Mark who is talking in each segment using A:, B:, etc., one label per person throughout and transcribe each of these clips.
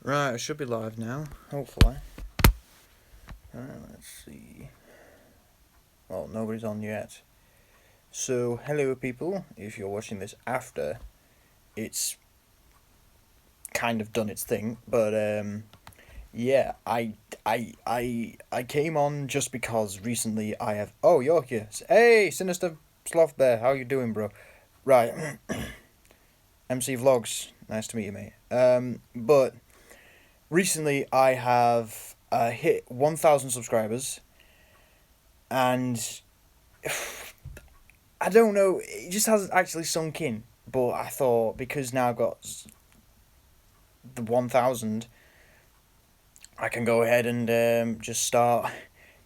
A: Right, I should be live now, hopefully. Let's see. Well, nobody's on yet. So, hello people, if you're watching this after it's kind of done its thing, but yeah, I came on just because recently I have... Oh, you're here. Hey, Sinister Sloth Bear, how you doing, bro? Right, MC Vlogs, nice to meet you, mate. But recently I have hit 1,000 subscribers, and I don't know, it just hasn't actually sunk in. But I thought, because now I've got the 1,000, I can go ahead and just start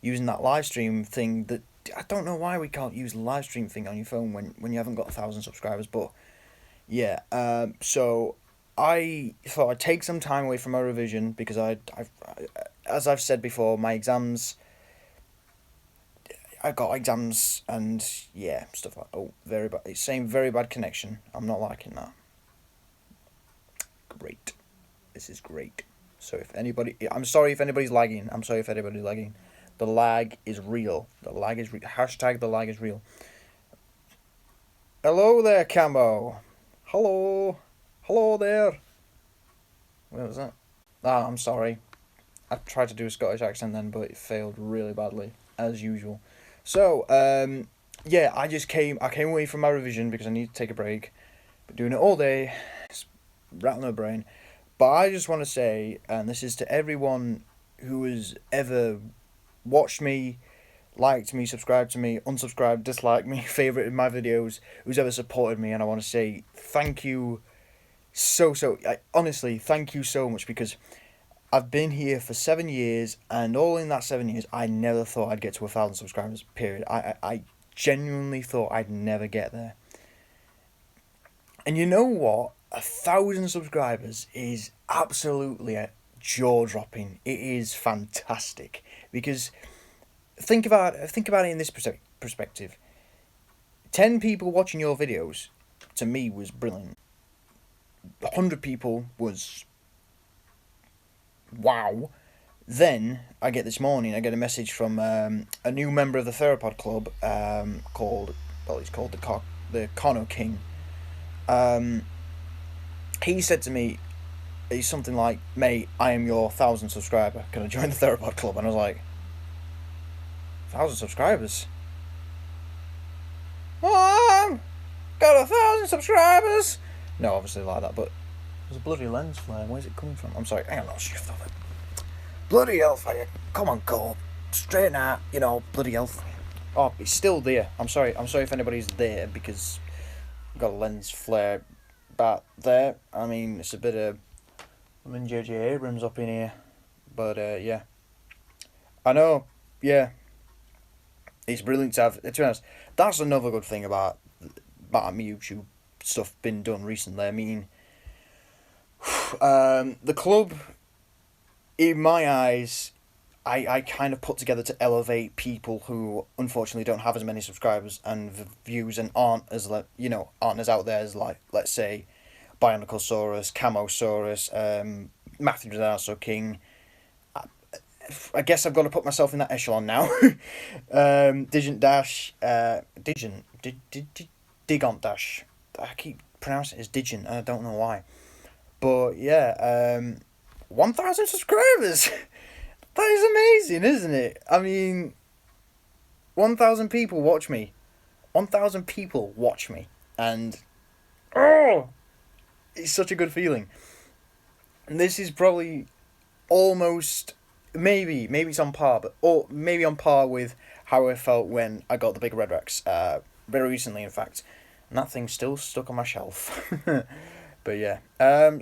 A: using that live stream thing. That I don't know why we can't use the live stream thing on your phone when you haven't got 1,000 subscribers. But yeah, so I thought I'd take some time away from my revision because as I've said before, my exams. I got exams and yeah, stuff like... Oh, very bad. It's saying very bad connection. I'm not liking that. Great. This is great. So if anybody... I'm sorry if anybody's lagging. I'm sorry if anybody's lagging. The lag is real. The lag is real. Hashtag the lag is real. Hello there, Camo. Hello. Hello there. What was that? Ah, I'm sorry. I tried to do a Scottish accent then, but it failed really badly, as usual. So, yeah, I came away from my revision because I need to take a break. But doing it all day, it's rattling my brain. But I just want to say, and this is to everyone who has ever watched me, liked me, subscribed to me, unsubscribed, disliked me, favorited my videos, who's ever supported me, and I want to say thank you honestly, thank you so much, because I've been here for 7 years, and all in that 7 years, I never thought I'd get to 1,000 subscribers, period. I genuinely thought I'd never get there. And you know what? 1,000 subscribers is absolutely jaw-dropping. It is fantastic. Because think about it in this perspective. 10 people watching your videos, to me, was brilliant. 100 people was... wow. Then I get a message from a new member of the Theropod Club, he's called the Cono King. He said to me, he's something like, "Mate, I am your 1,000 subscriber. Can I join the Theropod Club?" And I was like, 1,000 subscribers? Mom, got 1,000 subscribers? No, obviously like that, but there's a bloody lens flare. Where's it coming from? I'm sorry, hang on, I'll shift off it. Bloody hellfire! Come on, go straighten out. Bloody hellfire. Oh, it's still there. I'm sorry if anybody's there, because I've got a lens flare back there. I mean, it's a bit of... I'm in J.J. Abrams up in here. But, yeah. I know, yeah. It's brilliant to have... To be honest, that's another good thing about my YouTube stuff been done recently. I mean, the club, in my eyes, I kind of put together to elevate people who unfortunately don't have as many subscribers and views, and aren't as out there as, like, let's say, Bioniclesaurus, Camosaurus, Matthew Dinosaur King. I guess I've got to put myself in that echelon now. Digant Dash, Digont Dash. I keep pronouncing it as Digant, I don't know why. But yeah, 1,000 subscribers. That is amazing, isn't it? I mean, 1,000 people watch me. 1,000 people watch me. And, oh, it's such a good feeling. And this is probably almost, maybe it's on par, maybe on par with how I felt when I got the big Red Rex, very recently, in fact. And that thing's still stuck on my shelf. But yeah,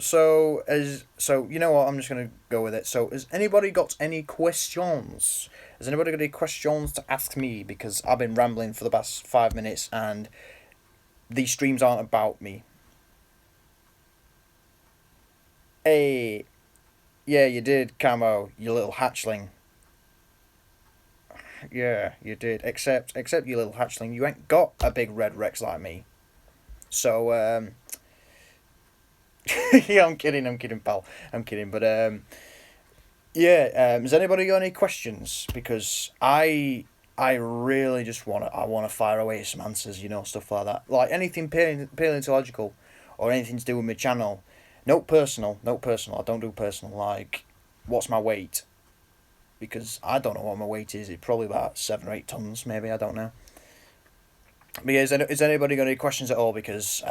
A: so you know what, I'm just gonna go with it. So, has anybody got any questions? Has anybody got any questions to ask me? Because I've been rambling for the past 5 minutes, and these streams aren't about me. Hey, yeah, you did, Camo, you little hatchling. Yeah, you did. Except you little hatchling, you ain't got a big Red Rex like me. So, Yeah, I'm kidding, pal. I'm kidding, but yeah. Has anybody got any questions? Because I really just I want to fire away some answers, stuff like that. Like anything paleontological, or anything to do with my channel. No personal, no personal. I don't do personal. Like, what's my weight? Because I don't know what my weight is. It's probably about 7 or 8 tons, maybe. I don't know. But yeah, is anybody got any questions at all? Because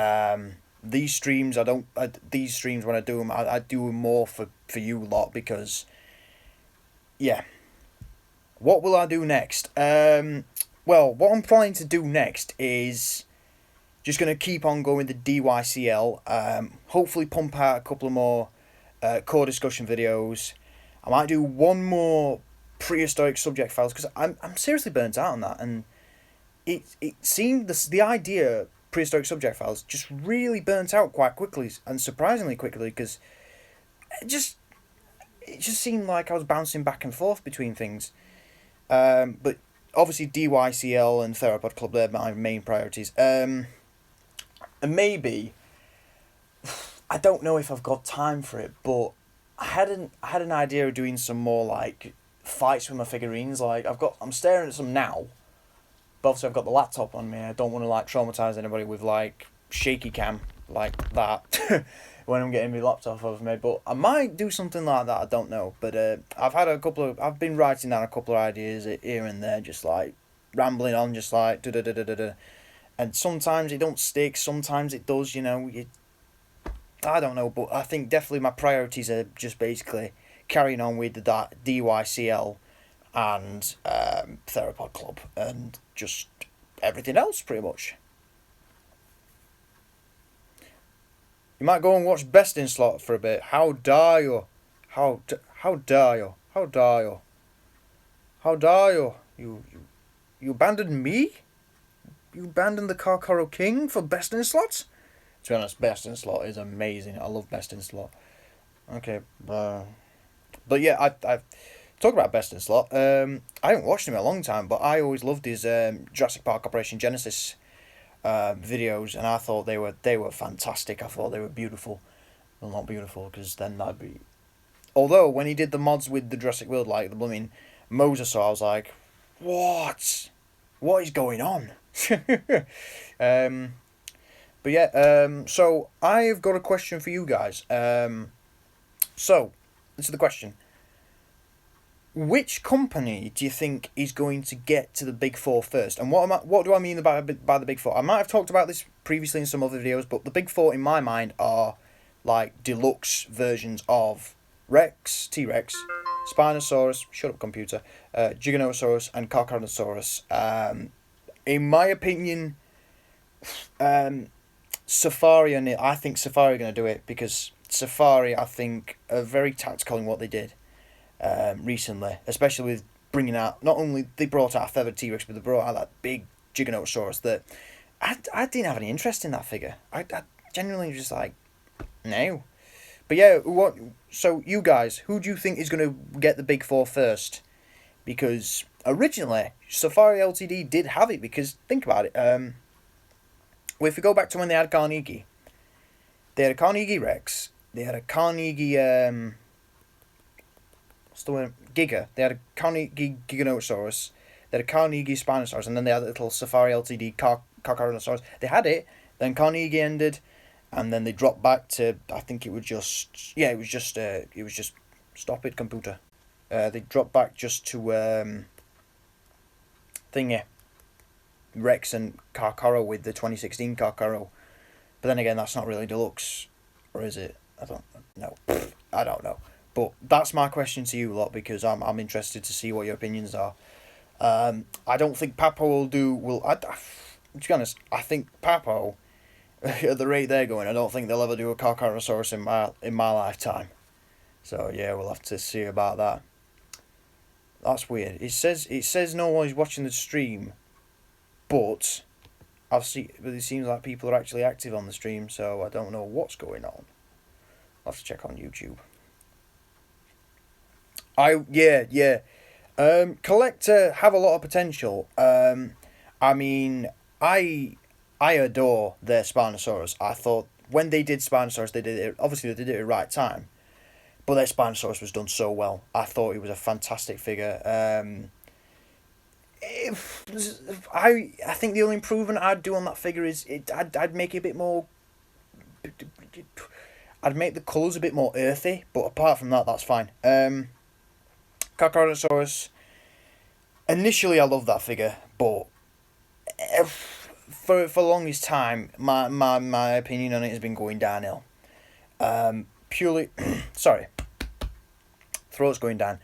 A: these streams, these streams when I do them, I do them more for you lot because yeah. What will I do next? Well, what I'm planning to do next is just gonna keep on going the DYCL. Hopefully pump out a couple of more core discussion videos. I might do one more prehistoric subject files because I'm seriously burnt out on that, and it seemed the idea prehistoric subject files just really burnt out quite quickly and surprisingly quickly because it just it just seemed like I was bouncing back and forth between things. But obviously DYCL and Theropod Club, they're my main priorities. And maybe I don't know if I've got time for it, but I had an idea of doing some more like fights with my figurines. Like I'm staring at some now, but obviously I've got the laptop on me. I don't want to like traumatize anybody with like shaky cam like that when I'm getting my laptop over me. But I might do something like that. I don't know. But I've been writing down a couple of ideas here and there, just like rambling on, just like da da da da da da. And sometimes it don't stick. Sometimes it does. I don't know. But I think definitely my priorities are just basically carrying on with that DYCL and Theropod Club and just everything else pretty much. You might go and watch Best in Slot for a bit. How dare you? How dare you? How dare you? How dare you? You abandoned me? You abandoned the Karkaro King for Best in Slot? To be honest, Best in Slot is amazing. I love Best in Slot. Okay, but yeah, I talk about Best in Slot. I haven't watched him in a long time, but I always loved his Jurassic Park Operation Genesis videos, and I thought they were fantastic. I thought they were beautiful. Well, not beautiful, because then that'd be. Although when he did the mods with the Jurassic World, like the blooming Mosasaur, I was like, what is going on? um, but yeah, so I've got a question for you guys. So this is the question. Which company do you think is going to get to the Big Four first? And what do I mean by the Big Four? I might have talked about this previously in some other videos, but the Big Four in my mind are like deluxe versions of Rex, T-Rex, Spinosaurus, shut up computer, Giganotosaurus and Carcharodontosaurus. In my opinion, Safari I think Safari are going to do it because Safari, I think, are very tactical in what they did. Recently, especially with bringing out, not only they brought out a feathered T-Rex, but they brought out that big Giganotosaurus that I didn't have any interest in that figure. I genuinely just like, no. But yeah, so you guys, who do you think is going to get the Big Four first? Because originally, Safari Ltd did have it, because think about it, well, if we go back to when they had Carnegie, they had a Carnegie Rex, they had a Carnegie, what's the word? Giga. They had a Carnegie Giganotosaurus. They had a Carnegie Spinosaurus, and then they had a little Safari Ltd Carcharodontosaurus. They had it. Then Carnegie ended, and then they dropped back to, I think it was just stop it computer. They dropped back just to thingy, Rex and Carcharo with the 2016 Carcharo. But then again, that's not really deluxe, or is it? I don't know. I don't know. But that's my question to you lot, because I'm interested to see what your opinions are. I don't think Papo to be honest, I think Papo, at the rate they're going, I don't think they'll ever do a Carcharosaurus in my lifetime. So yeah, we'll have to see about that. That's weird. It says no one is watching the stream, but but it seems like people are actually active on the stream, so I don't know what's going on. I'll have to check on YouTube. Collector have a lot of potential. I mean, I adore their Spinosaurus. I thought when they did Spinosaurus, they did it, obviously they did it at the right time, but their Spinosaurus was done so well. I thought it was a fantastic figure. I think the only improvement I'd do on that figure is I'd make it a bit more. I'd make the colours a bit more earthy, but apart from that, that's fine. Carcharodontosaurus. Initially, I loved that figure, but for the longest time, my opinion on it has been going downhill. Purely, sorry, throat's going down,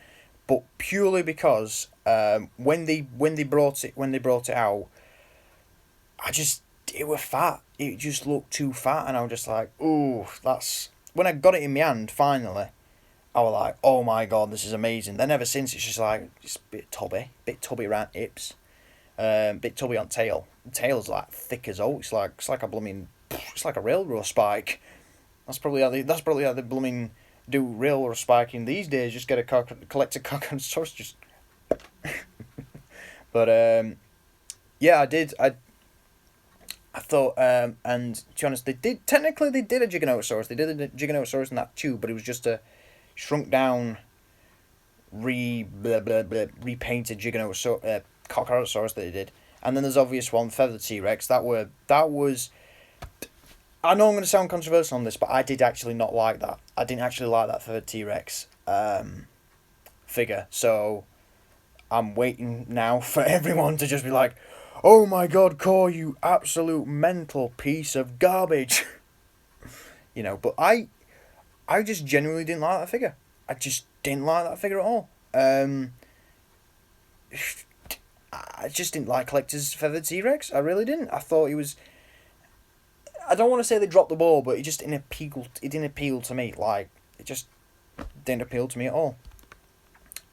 A: but purely because when they brought it out, it was fat. It just looked too fat, and I was just like, ooh, that's when I got it in my hand finally. I was like, oh my god, this is amazing. Then ever since, it's just like, it's a bit tubby around hips, bit tubby on tail. The tail's like thick as oak. It's like it's like a railroad spike. That's probably how they blooming do railroad spiking these days. Just get a collect a cock and source, just. But yeah, I thought, and to be honest, they did a Giganotosaurus. They did a Giganotosaurus in that tube, but it was just a shrunk down, repainted Carcharodontosaurus that they did. And then there's obvious one, Feathered T-Rex. That was. I know I'm going to sound controversial on this, but I did actually not like that. I didn't actually like that Feathered T-Rex figure. So I'm waiting now for everyone to just be like, oh my god, CAW, you absolute mental piece of garbage. But I just genuinely didn't like that figure. I just didn't like that figure at all. I just didn't like Collector's Feathered T-Rex. I really didn't. I thought he was. I don't want to say they dropped the ball, but it just didn't appeal. It didn't appeal to me. Like, it just didn't appeal to me at all.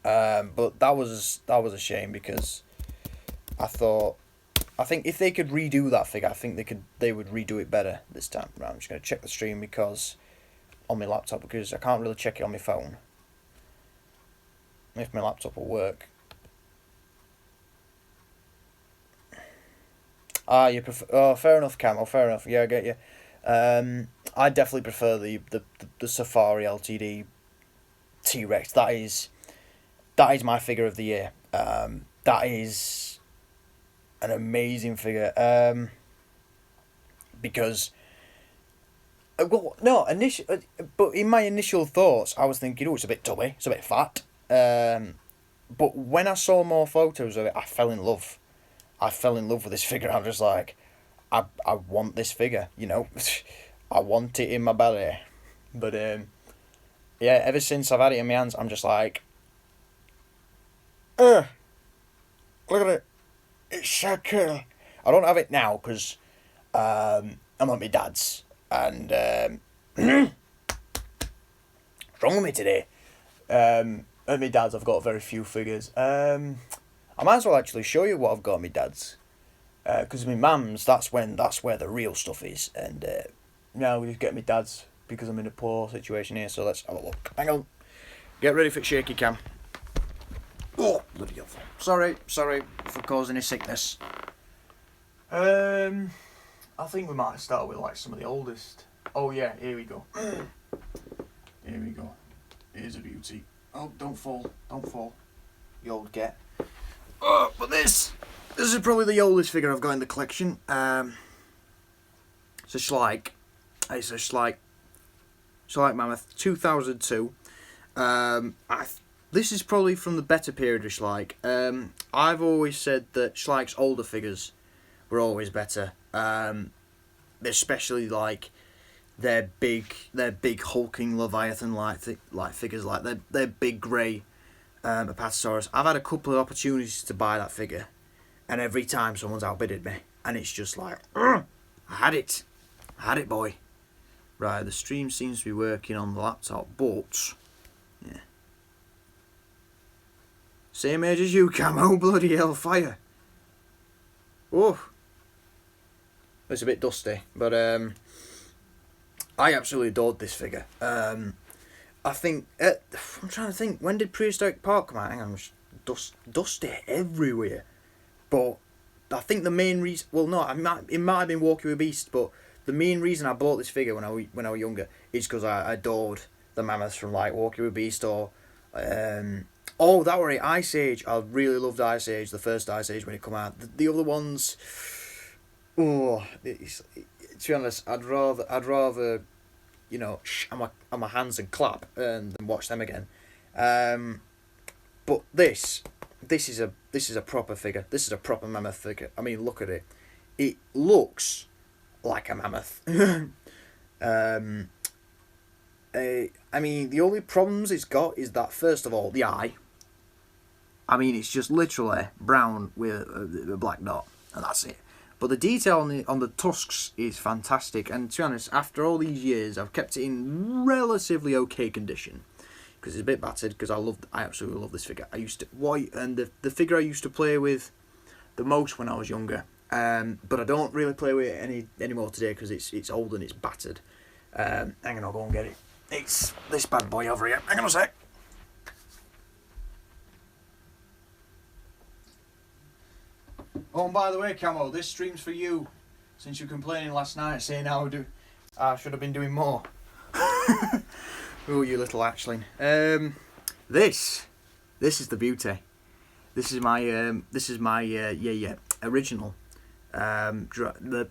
A: But that was a shame because I think if they could redo that figure, I think they would redo it better this time. Right, I'm just gonna check the stream on my laptop because I can't really check it on my phone. If my laptop will work. You prefer? Oh, fair enough, Cam. Oh, fair enough. Yeah, I get you. I definitely prefer the Safari LTD T-Rex. That is my figure of the year. That is an amazing figure. Because. Well, no, but in my initial thoughts, I was thinking, oh, it's a bit tubby, it's a bit fat. But when I saw more photos of it, I fell in love. I fell in love with this figure. I'm just like, I want this figure, I want it in my belly. But yeah, ever since I've had it in my hands, I'm just like, look at it, it's so cool. I don't have it now because I'm at my dad's, and what's wrong with me today? At my dad's, I've got very few figures. I might as well actually show you what I've got at my dad's. Because my mum's, that's where the real stuff is. And now we just get my dad's because I'm in a poor situation here. So let's have a look. Hang on. Get ready for shaky cam. Oh, bloody hell. Sorry for causing any sickness. I think we might start with like some of the oldest. Oh yeah, here we go. Here we go. Here's a beauty. Oh, don't fall. You old get. Oh, but this is probably the oldest figure I've got in the collection. It's a Schleich. It's a Schleich Mammoth, 2002. This is probably from the better period of Schleich. I've always said that Schleich's older figures were always better. Especially like their big hulking Leviathan like figures, like their big grey Apatosaurus. I've had a couple of opportunities to buy that figure, and every time someone's outbidded me, and it's just like, I had it, boy. Right, the stream seems to be working on the laptop, but yeah, same age as you, Cam. Oh bloody hell, fire! Oh, it's a bit dusty, but I absolutely adored this figure. I think I'm trying to think, when did Prehistoric Park come out? Hang on, dusty everywhere. But I think the main reason, well, no, it might have been Walking with Beast, but the main reason I bought this figure when I was younger is because I adored the mammoths from like Walking with Beast or oh, that were it, Ice Age. I really loved Ice Age, the first Ice Age when it come out. The other ones, oh, to be honest, I'd rather on my hands and clap and than watch them again. But this is a proper figure. This is a proper mammoth figure. I mean, look at it. It looks like a mammoth. I mean, the only problems it's got is that, first of all, the eye. I mean, it's just literally brown with a black dot, and that's it. But the detail on the tusks is fantastic, and to be honest, after all these years, I've kept it in relatively okay condition because it's a bit battered. Because I absolutely love this figure. The figure I used to play with the most when I was younger, but I don't really play with it anymore today because it's old and it's battered. Hang on, I'll go and get it. It's this bad boy over here. Hang on a sec. Oh, and by the way, Camo, this stream's for you. Since you were complaining last night saying I should have been doing more. Oh, you little hatchling. This is the beauty. This is my original the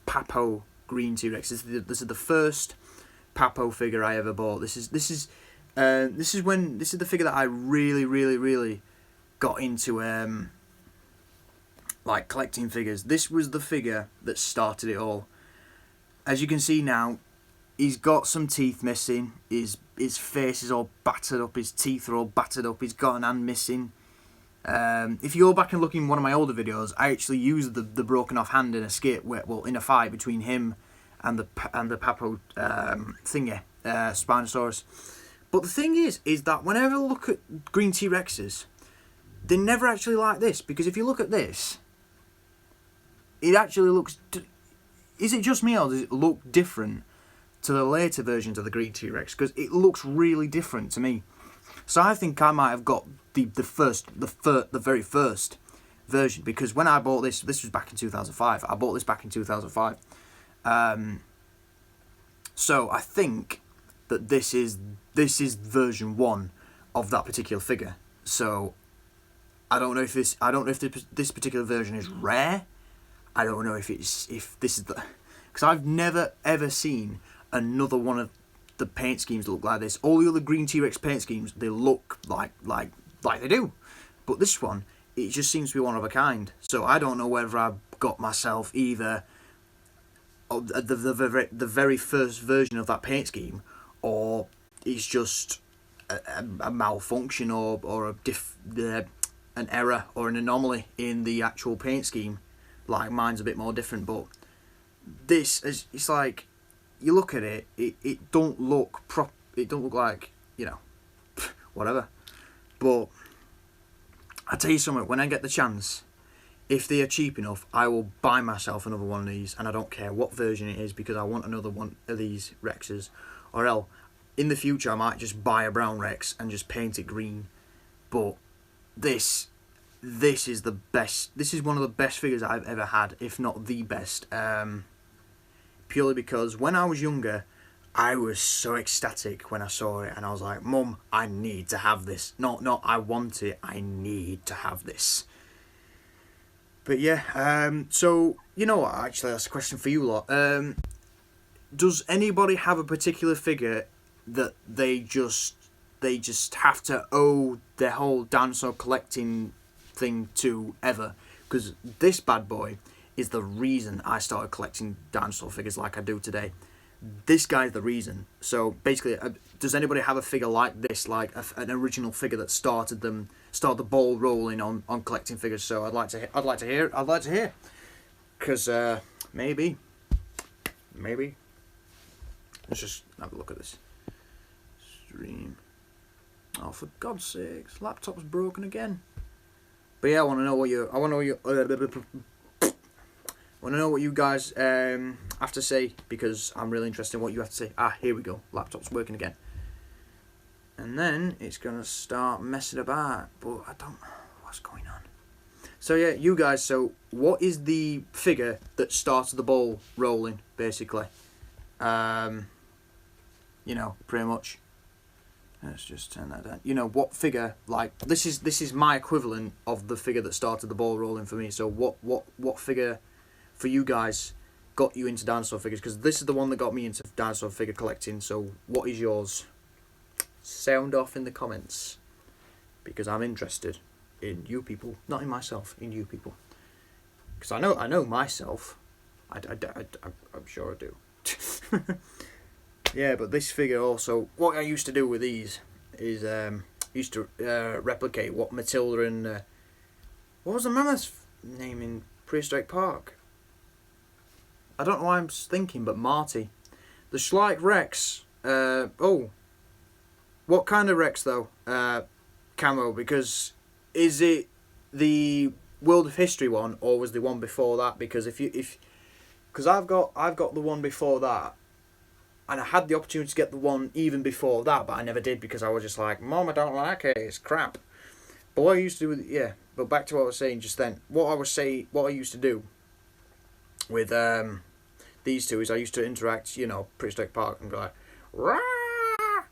A: Papo green T-Rex. This is the first Papo figure I ever bought. This is the figure that I really got into like collecting figures. This was the figure that started it all. As you can see now, he's got some teeth missing. His face is all battered up. His teeth are all battered up. He's got an hand missing. If you go back and look in one of my older videos, I actually used the broken off hand in a skit, in a fight between him and the Papo thingy, Spinosaurus. But the thing is that whenever I look at green T-Rexes, they're never actually like this. Because if you look at this, it actually looks... Is it just me, or does it look different to the later versions of the green T-Rex? Because it looks really different to me. So I think I might have got the very first version, because when I bought this was back in 2005. I bought this back in 2005. So I think that this is version 1 of that particular figure. So I don't know if this particular version is rare. I don't know if this is the, because I've never ever seen another one of the paint schemes look like this. All the other green T-Rex paint schemes, they look like they do, but this one, it just seems to be one of a kind. So I don't know whether I've got myself either the very first version of that paint scheme, or it's just a malfunction or an error or an anomaly in the actual paint scheme. Like mine's a bit more different, but this is, it's like, you look at it, it don't look it don't look like, whatever. But I tell you something, when I get the chance, if they are cheap enough, I will buy myself another one of these, and I don't care what version it is, because I want another one of these Rexes. Or else, in the future, I might just buy a brown Rex and just paint it green. But this is the best. This is one of the best figures I've ever had, if not the best. Purely because when I was younger, I was so ecstatic when I saw it, and I was like, Mum, I need to have this. Not I want it, I need to have this. But yeah, so, you know what, actually, that's a question for you lot. Does anybody have a particular figure that they just have to owe their whole dinosaur collecting thing to ever? Because this bad boy is the reason I started collecting dinosaur figures like I do today. This guy's the reason. So basically, does anybody have a figure like this, like an original figure that started the ball rolling on collecting figures? So I'd like to hear. Because maybe. Let's just have a look at this stream. Oh, for God's sakes, laptop's broken again. But yeah, I want to know what you guys have to say, because I'm really interested in what you have to say. Here we go. Laptop's working again. And then it's going to start messing about, but I don't know what's going on. So yeah, you guys. So what is the figure that started the ball rolling? Basically, pretty much. Let's just turn that down. What figure? Like this is my equivalent of the figure that started the ball rolling for me. So what figure for you guys got you into dinosaur figures? Because this is the one that got me into dinosaur figure collecting. So what is yours? Sound off in the comments, because I'm interested in you people, not in myself, in you people. Because I know myself. I'm sure I do. Yeah, but this figure also, what I used to do with these is used to replicate what Matilda and what was the mammoth's name in Prehistoric Park? I don't know why I'm thinking, but Marty, the Schleich Rex. What kind of Rex though? Camo, because is it the World of History one, or was the one before that? Because because I've got the one before that, and I had the opportunity to get the one even before that, but I never did because I was just like, Mom, I don't like it, it's crap. But what I used to do but back to what I was saying just then, what I used to do with these two is I used to interact, Prehistoric Park, and be like, rah,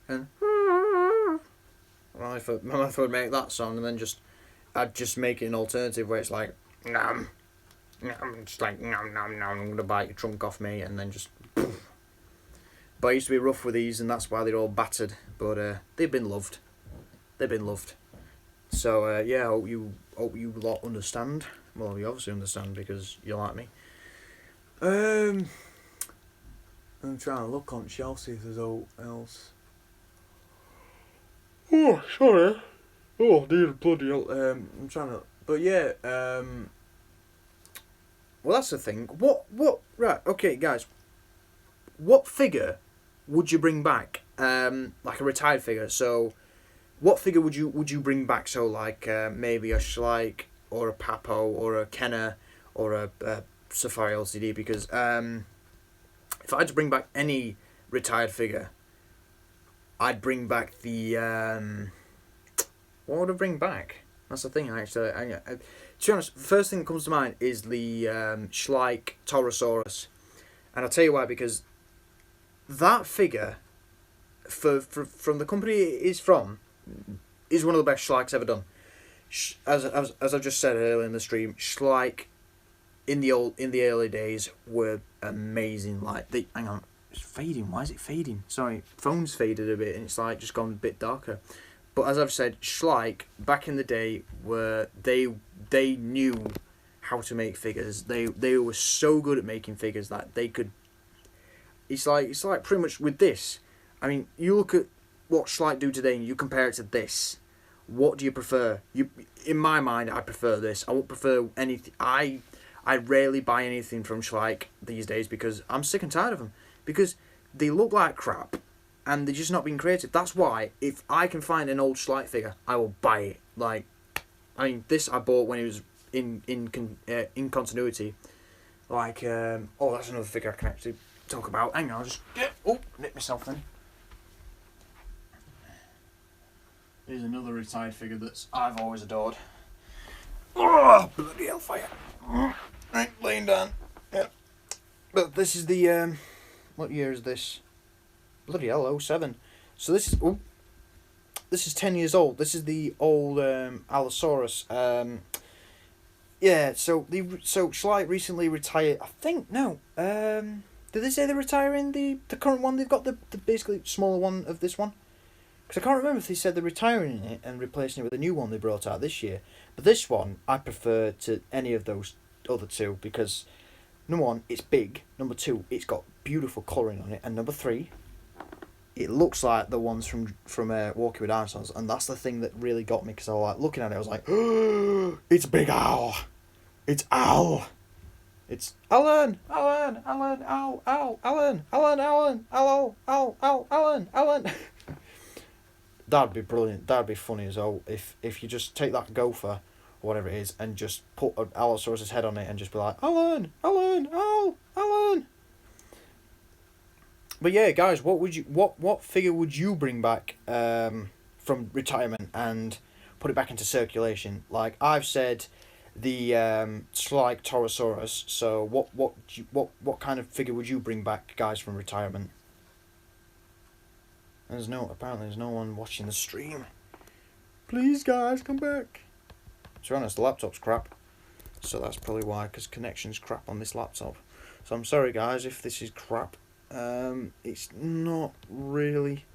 A: and my mother would make that sound, and then I'd just make it an alternative where it's like, nom, nom, just like, nom, nom, nom, I'm going to bite your trunk off me, and then just, poof. But I used to be rough with these, and that's why they're all battered, but they've been loved. So, I hope you lot understand. Well, you obviously understand because you like me. I'm trying to look on shelf, see if there's all else. Oh, sorry. Oh, dear bloody hell. I'm trying to... But yeah, well, that's the thing. Right, okay, guys. What figure would you bring back? Like a retired figure. So, what figure would you bring back? So, like, maybe a Schleich, or a Papo, or a Kenner, or a Safari LCD, because if I had to bring back any retired figure, I'd bring back the what would I bring back? That's the thing. Actually, to be honest, the first thing that comes to mind is the Schleich Taurosaurus, and I'll tell you why. Because that figure, from the company it is from, is one of the best Schleichs ever done. As I've just said earlier in the stream, Schleich in the early days were amazing. Like hang on. It's fading. Why is it fading? Sorry, phone's faded a bit and it's like just gone a bit darker. But as I've said, Schleich back in the day they knew how to make figures. They were so good at making figures that they could. It's like pretty much with this. I mean, you look at what Schleich do today and you compare it to this. What do you prefer? In my mind, I prefer this. I won't prefer anything. I rarely buy anything from Schleich these days because I'm sick and tired of them. Because they look like crap, and they're just not being creative. That's why, if I can find an old Schleich figure, I will buy it. Like, I mean, this I bought when it was in continuity. Like, that's another figure I can actually talk about. Hang on, I'll just nip myself then. Here's another retired figure that I've always adored. Oh, bloody hellfire! Right, laying down. Yeah, but this is the what year is this? Bloody hell, 07. So this is 10 years old. This is the old Allosaurus. So Schleich recently retired. I think no. Did they say they're retiring the current one? They've got the basically smaller one of this one. Because I can't remember if they said they're retiring it and replacing it with a new one they brought out this year. But this one I prefer to any of those other two because number one, it's big. Number two, it's got beautiful colouring on it. And number three, it looks like the ones from Walking with Dinosaurs. And that's the thing that really got me because I was like looking at it. I was like, oh, it's Big Al. It's Al. It's Alan. That'd be brilliant. That'd be funny as well if you just take that gopher or whatever it is and just put an Allosaurus' head on it and just be like, Alan. But yeah, guys, what figure would you bring back from retirement and put it back into circulation? Like I've said, the Slig Torosaurus. So what kind of figure would you bring back, guys, from retirement? Apparently there's no one watching the stream. Please, guys, come back. To be honest, the laptop's crap, so that's probably why, because connection's crap on this laptop. So I'm sorry, guys, if this is crap. It's not really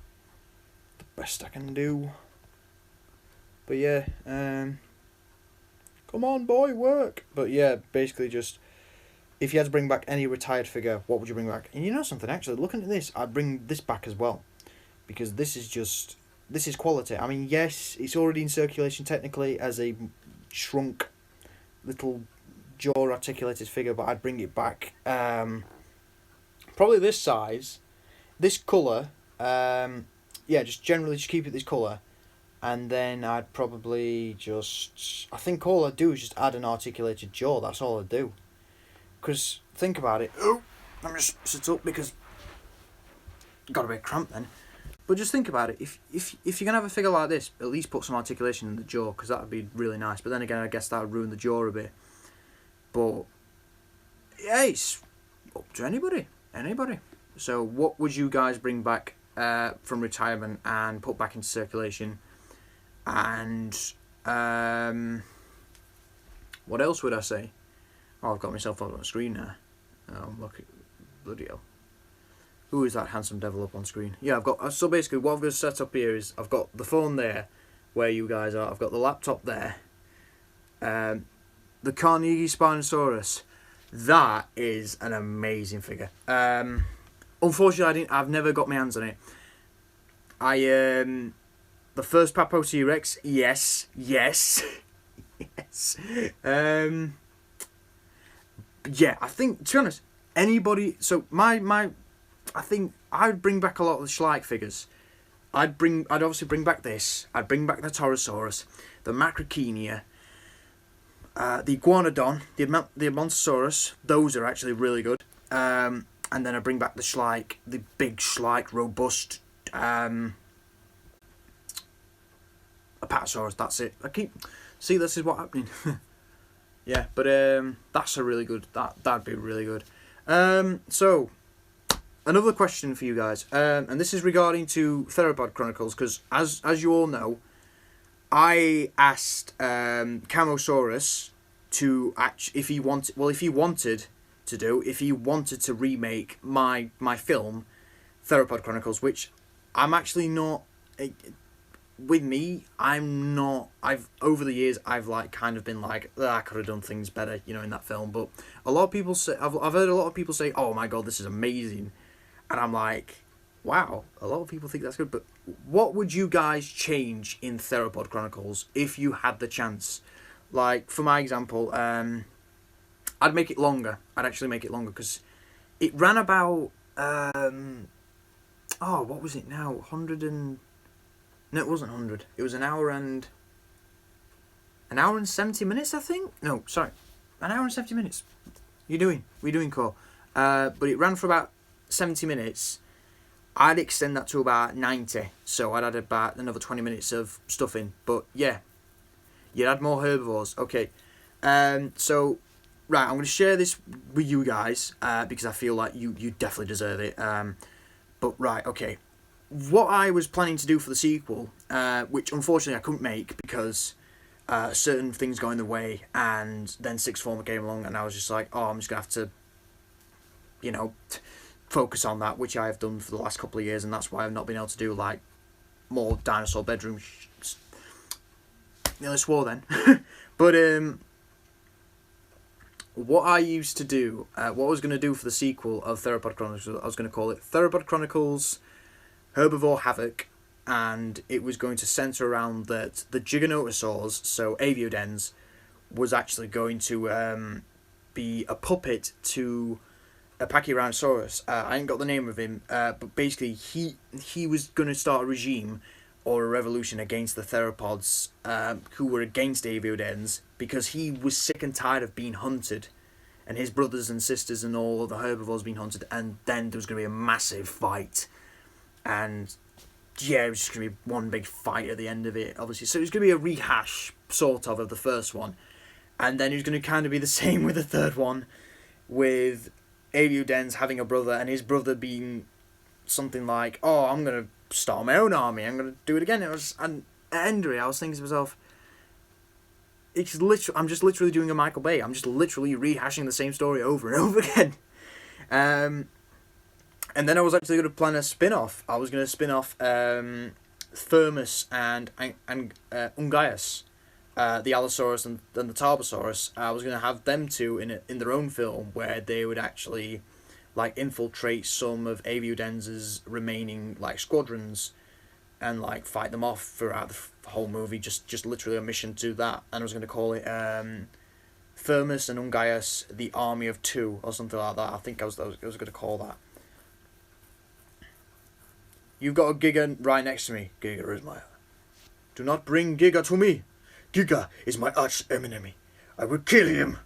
A: the best I can do. But yeah, come on, boy, work. But yeah, basically just, if you had to bring back any retired figure, what would you bring back? And you know something, actually, looking at this, I'd bring this back as well. Because this is quality. I mean, yes, it's already in circulation technically as a shrunk little jaw articulated figure, but I'd bring it back. Probably this size, this colour, just generally just keep it this colour. And then I'd probably I think all I'd do is just add an articulated jaw. That's all I'd do. Because, think about it. Oh, let me just sit up because got a bit cramped then. But just think about it. If you're going to have a figure like this, at least put some articulation in the jaw, because that would be really nice. But then again, I guess that would ruin the jaw a bit. But, yeah, it's up to anybody. So what would you guys bring back from retirement and put back into circulation? And what else would I say? Oh, I've got myself up on the screen now. Oh, look, bloody hell. Who is that handsome devil up on screen? Yeah, I've got... So basically, what I've got to set up here is... I've got the phone there, where you guys are. I've got the laptop there. The Carnegie Spinosaurus. That is an amazing figure. Unfortunately, I've never got my hands on it. The first Papo T-Rex, yes. Yes. Yeah, I think, to be honest, anybody... So, I think I'd bring back a lot of the Schleich figures. I'd obviously bring back this. I'd bring back the Torosaurus, the Macrokenia, the Iguanodon, the Amontosaurus. Those are actually really good. And then I bring back the Schleich, the big Schleich, robust Apatosaurus. That's it. See, this is what's happening. Yeah, but that's a really good. That'd be really good. So. Another question for you guys, and this is regarding to Theropod Chronicles, because as you all know, I asked Camosaurus to if he wanted to remake my film Theropod Chronicles, which I'm actually not. With me, I'm not. Over the years I've kind of been like, I could have done things better, in that film. But a lot of people say I've heard a lot of people say, oh my god, this is amazing. And I'm like, wow, a lot of people think that's good. But what would you guys change in Theropod Chronicles if you had the chance? Like, for my example, I'd make it longer. I'd actually make it longer because it ran about, what was it now? 100 and... No, it wasn't 100. It was an hour and 70 minutes, I think? No, sorry. An hour and 70 minutes. We're doing CAW. But it ran for about 70 minutes. I'd extend that to about 90, so I'd add about another 20 minutes of stuff in. But yeah, you'd add more herbivores. Okay, so right, I'm going to share this with you guys because I feel like you definitely deserve it. But right, okay, what I was planning to do for the sequel, which unfortunately I couldn't make because certain things got in the way, and then Sixth Former came along, and I was just like, I'm just going to have to, focus on that, which I have done for the last couple of years, and that's why I've not been able to do more dinosaur bedroom. Nearly swore then. But what I used to do, what I was going to do for the sequel of Theropod Chronicles, I was going to call it Theropod Chronicles Herbivore Havoc, and it was going to centre around that the Giganotosaurs, so Aviodens, was actually going to be a puppet to a Pachyrhinosaurus. I ain't got the name of him, but basically he was going to start a regime or a revolution against the theropods who were against Aviodens because he was sick and tired of being hunted, and his brothers and sisters and all of the herbivores being hunted, and then there was going to be a massive fight, and yeah, it was just going to be one big fight at the end of it, obviously. So it was going to be a rehash, sort of the first one. And then it was going to kind of be the same with the third one, with Aviudens having a brother, and his brother being something like, "Oh, I'm going to start my own army. I'm going to do it again." And at Endry, I was thinking to myself, I'm just literally doing a Michael Bay. I'm just literally rehashing the same story over and over again. And then I was actually going to plan a spin-off. I was going to spin off Thermus and Ungaius, the Allosaurus and the Tarbosaurus. I was going to have them two in their own film, where they would actually like infiltrate some of Aviudens's remaining like squadrons and like fight them off throughout the whole movie. Just literally a mission to that. And I was going to call it Thermus and Ungaius, the Army of Two, or something like that. I think I was going to call that. You've got a Giga right next to me. Giga is my... Do not bring Giga to me. Giga is my arch enemy. I will kill him.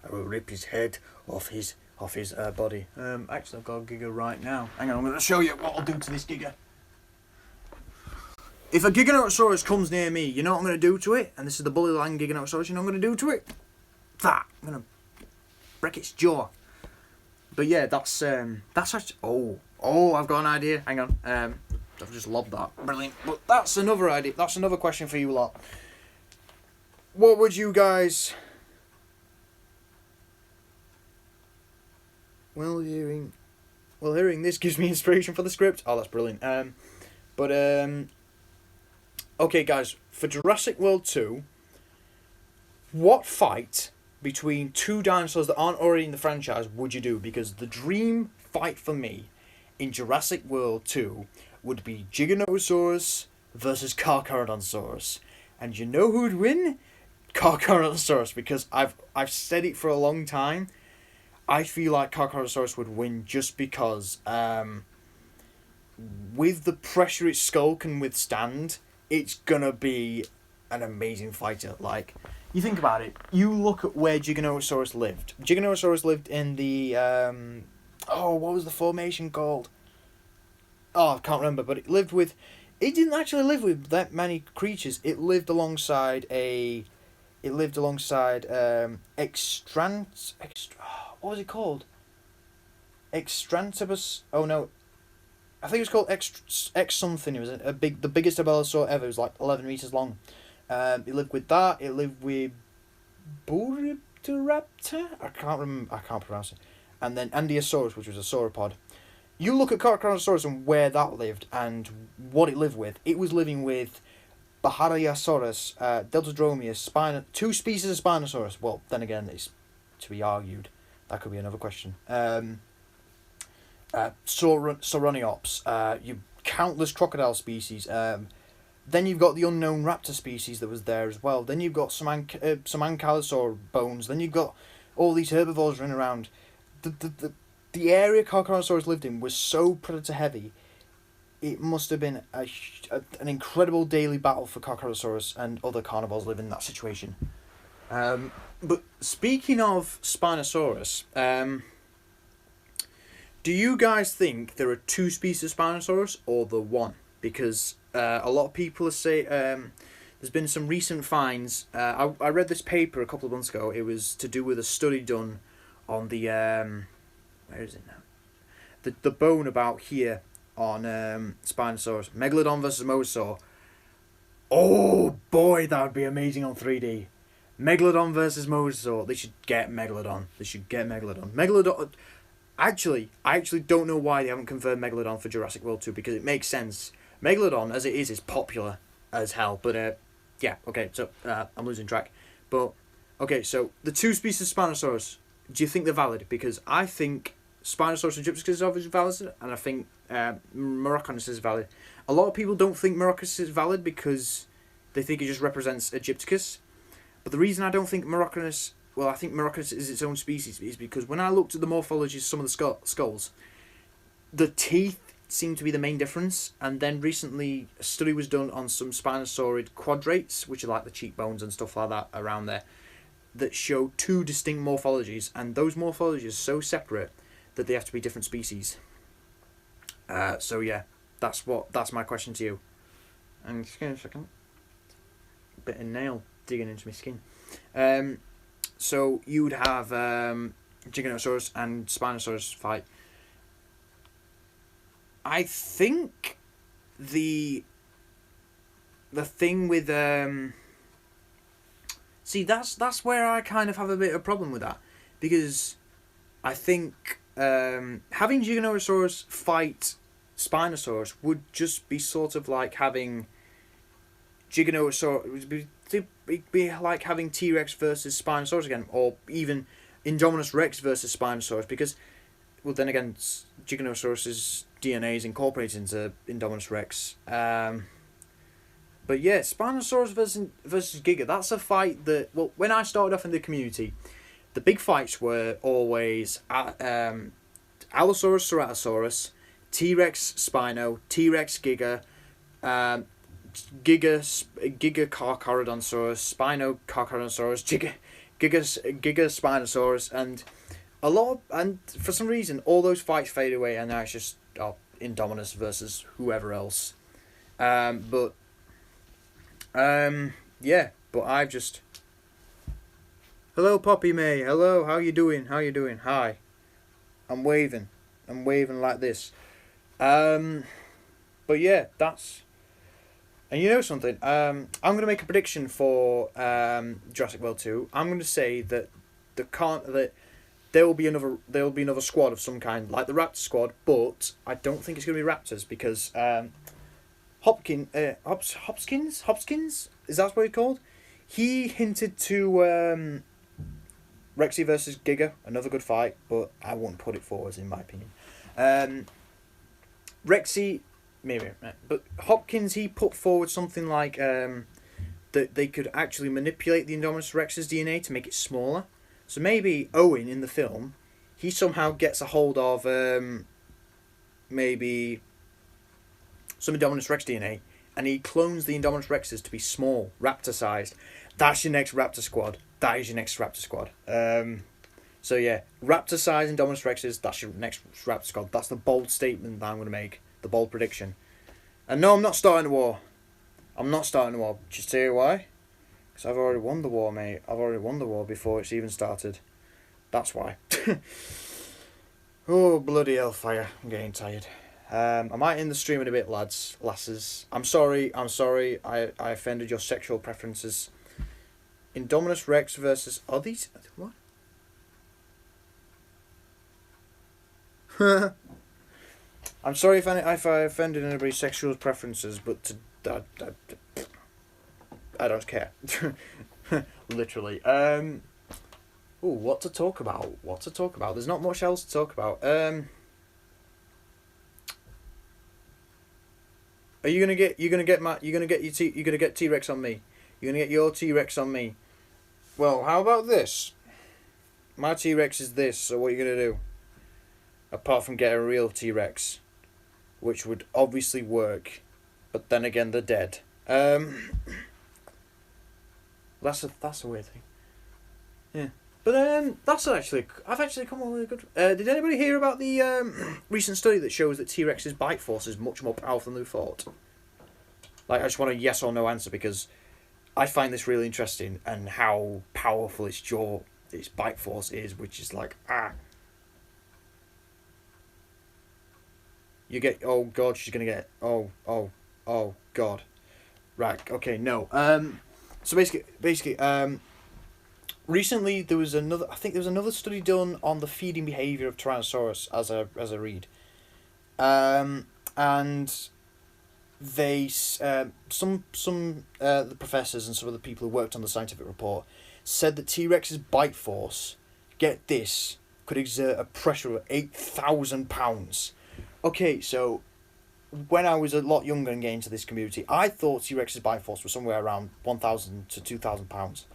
A: I will rip his head off his body. Actually, I've got a Giga right now. Hang on, I'm going to show you what I'll do to this Giga. If a Giganotosaurus comes near me, you know what I'm going to do to it? And this is the Bully Land Giganotosaurus, you know what I'm going to do to it? That. I'm going to break its jaw. But yeah, that's actually... Oh, I've got an idea. Hang on. I've just lobbed that. Brilliant. But that's another idea. That's another question for you lot. What would you guys... Well, hearing this gives me inspiration for the script. Oh, that's brilliant. Okay, guys. For Jurassic World 2, what fight between two dinosaurs that aren't already in the franchise would you do? Because the dream fight for me in Jurassic World 2 would be Giganotosaurus versus Carcharodontosaurus. And you know who would win? Carcharodontosaurus, because I've said it for a long time. I feel like Carcharodontosaurus would win just because with the pressure its skull can withstand, it's gonna be an amazing fighter. Like, you think about it, you look at where Giganotosaurus lived. Giganotosaurus lived in the what was the formation called? Oh, I can't remember, but it didn't actually live with that many creatures. It lived alongside what was it called? Extrantibus. Oh no, I think it was called X something. It was the biggest abelisaur ever. It was like 11 meters long. It lived with that. It lived with Buriptoraptor. I can't pronounce it. And then Andylosaurus, which was a sauropod. You look at Carcharodontosaurus and where that lived and what it lived with. It was living with Bahariosaurus, Deltadromeus, two species of Spinosaurus. Well, then again, it's to be argued. That could be another question. Sauroniops, you countless crocodile species. Then you've got the unknown raptor species that was there as well. Then you've got some ankylosaur bones. Then you've got all these herbivores running around. The area Carcharodontosaurus lived in was so predator heavy. It must have been an incredible daily battle for Carcharodontosaurus and other carnivores living in that situation. But speaking of Spinosaurus, do you guys think there are two species of Spinosaurus or the one? Because a lot of people say there's been some recent finds. I read this paper a couple of months ago. It was to do with a study done on the where is it now? The bone about here on Spinosaurus. Megalodon versus Mosasaur. Oh boy, that would be amazing on 3D. Megalodon versus Mosasaur. They should get Megalodon. Megalodon. Actually, I don't know why they haven't confirmed Megalodon for Jurassic World 2, because it makes sense. Megalodon, as it is popular as hell. But, yeah, okay, so I'm losing track. But, okay, so the two species of Spinosaurus, do you think they're valid? Because I think Spinosaurus and Gypticus is valid, and I think Moroccanus is valid. A lot of people don't think Moroccanus is valid because they think it just represents a Gypticus. But the reason I don't think Moroccanus... Well, I think Moroccanus is its own species is because when I looked at the morphology of some of the skulls, the teeth seem to be the main difference. And then recently, a study was done on some Spinosaurid quadrates, which are like the cheekbones and stuff like that around there, that show two distinct morphologies. And those morphologies are so separate that they have to be different species. So yeah, that's my question to you. And just give me a second. Bit of nail digging into my skin. So you would have Giganotosaurus and Spinosaurus fight. I think the thing with see, that's where I kind of have a bit of a problem with that, because I think having Giganotosaurus fight Spinosaurus would just be sort of like having Giganotosaurus. It'd be like having T-Rex versus Spinosaurus again, or even Indominus Rex versus Spinosaurus, because, well, then again, Giganotosaurus's DNA is incorporated into Indominus Rex. But yeah, Spinosaurus versus Giga, that's a fight that, well, when I started off in the community, the big fights were always Allosaurus Ceratosaurus, T-Rex Spino, T-Rex Giga, Giga Carcharodontosaurus, Spino Carcharodontosaurus, Giga Spinosaurus, and and for some reason all those fights fade away, and now it's just Indominus versus whoever else. Yeah, but I've just... Hello, Poppy May. Hello, how you doing? How you doing? Hi. I'm waving like this. But yeah, that's... And you know something? I'm going to make a prediction for Jurassic World 2. I'm going to say that there will be another squad of some kind, like the Raptor squad, but I don't think it's going to be Raptors, because Hopkins, is that what he's called? He hinted to Rexy versus Giga, another good fight, but I won't put it forward in my opinion. Rexy, maybe, but Hopkins, he put forward something like that they could actually manipulate the Indominus Rex's DNA to make it smaller. So maybe Owen in the film, he somehow gets a hold of maybe some Indominus Rex DNA, and he clones the Indominus Rexes to be small, raptor-sized. That's your next Raptor squad. That is your next Raptor squad. So yeah, raptor-sized Indominus Rexes, that's your next Raptor squad. That's the bold statement that I'm going to make. The bold prediction. And no, I'm not starting a war. Just tell you why? Because I've already won the war, mate. I've already won the war before it's even started. That's why. Oh, bloody hellfire. I'm getting tired. I might end the stream in a bit, lasses. I'm sorry. I offended your sexual preferences. Indominus Rex versus... Are these... What? I'm sorry if I offended anybody's sexual preferences, but I don't care. Literally. What to talk about? There's not much else to talk about. Are you gonna get T-Rex on me? You're gonna get your T-Rex on me. Well, how about this? My T-Rex is this, so what are you gonna do? Apart from get a real T-Rex, which would obviously work, but then again they're dead. That's a weird thing. Yeah. But I've actually come up with a good... did anybody hear about the recent study that shows that T-Rex's bite force is much more powerful than we thought? Like, I just want a yes or no answer, because I find this really interesting, and how powerful its bite force is, which is like, You get... Oh, God, she's going to get... Oh, God. Right, okay, no. So basically, recently there was another study done on the feeding behaviour of Tyrannosaurus, as I read. And they the professors and some of the people who worked on the scientific report said that T-Rex's bite force, get this, could exert a pressure of 8,000 pounds. Okay, so when I was a lot younger and getting into this community, I thought T-Rex's bite force was somewhere around 1,000 to 2,000 pounds.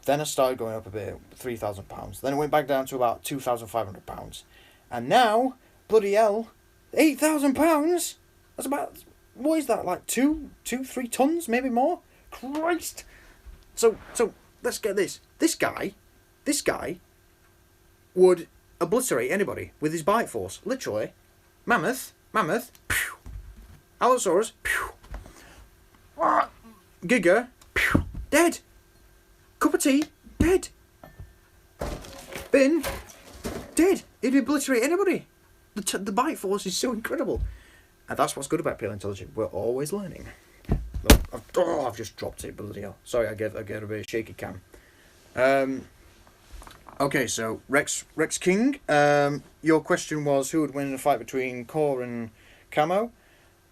A: Then it started going up a bit, 3,000 pounds. Then it went back down to about 2,500 pounds. And now, bloody hell, 8,000 pounds? That's about, what is that, like 3 tons, maybe more? Christ! So let's get this. This guy would obliterate anybody with his bite force. Literally. Mammoth, pew. Allosaurus, pew. Giga, pew. Dead. Cup of tea, dead. spin did. It'd obliterate anybody. The bite force is so incredible. And that's what's good about paleontology. We're always learning. I've just dropped it, bloody hell. Sorry, I gave a bit of shaky cam. Okay, so Rex King, your question was who would win in a fight between CAW and CAW?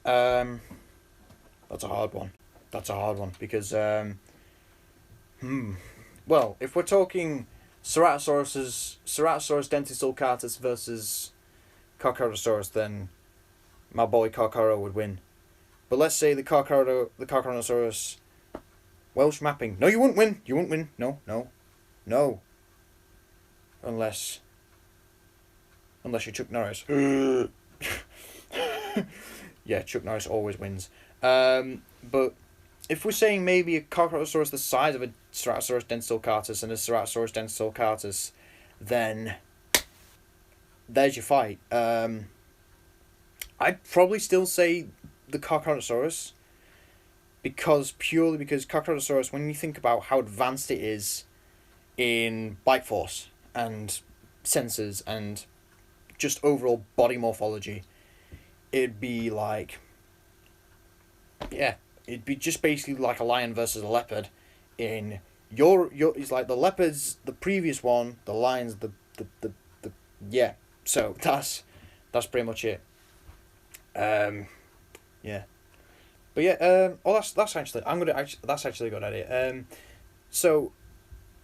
A: That's a hard one. Because, well, if we're talking Ceratosaurus dentasulcatus versus Carcharodontosaurus, then my boy Carcharo would win. But let's say the Carcharodontosaurus Welsh mapping. No, you wouldn't win. No. Unless you're Chuck Norris. Yeah, Chuck Norris always wins. But if we're saying maybe a Carcharodontosaurus the size of a Ceratosaurus dentasulcatus and a Ceratosaurus dentasulcatus, then there's your fight. I'd probably still say the Carcharodontosaurus purely because Carcharodontosaurus, when you think about how advanced it is in bite force and sensors and just overall body morphology, it'd be like, yeah, it'd be just basically like a lion versus a leopard. In your it's like the leopard's the previous one, the lion's the yeah. So that's pretty much it. Yeah. But yeah, that's actually that's actually a good idea. So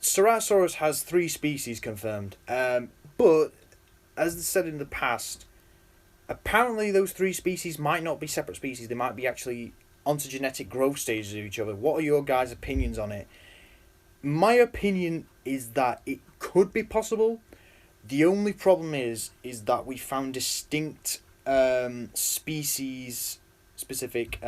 A: Ceratosaurus has 3 species confirmed. But as said in the past, apparently those 3 species might not be separate species. They might be actually ontogenetic growth stages of each other. What are your guys' opinions on it? My opinion is that it could be possible. The only problem is that we found distinct species specific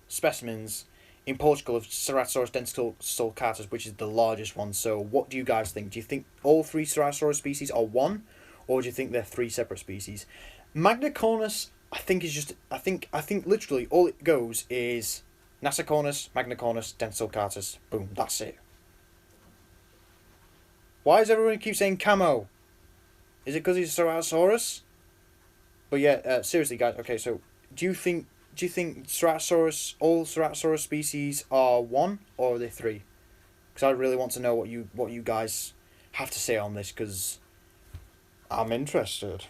A: specimens in Portugal of Ceratosaurus dentasulcatus, which is the largest one. So what do you guys think? Do you think all 3 Ceratosaurus species are one, or do you think they're 3 separate species? Magnacornis, I think is just I think literally all it goes is Nasicornis, Magnacornis, dentasulcatus. Boom, that's it. Why does everyone keep saying camo? Is it because he's a Ceratosaurus? But yeah, seriously, guys. Okay, so do you think Ceratosaurus, all Ceratosaurus species are 1 or are they 3? Because I really want to know what you guys have to say on this, because I'm interested.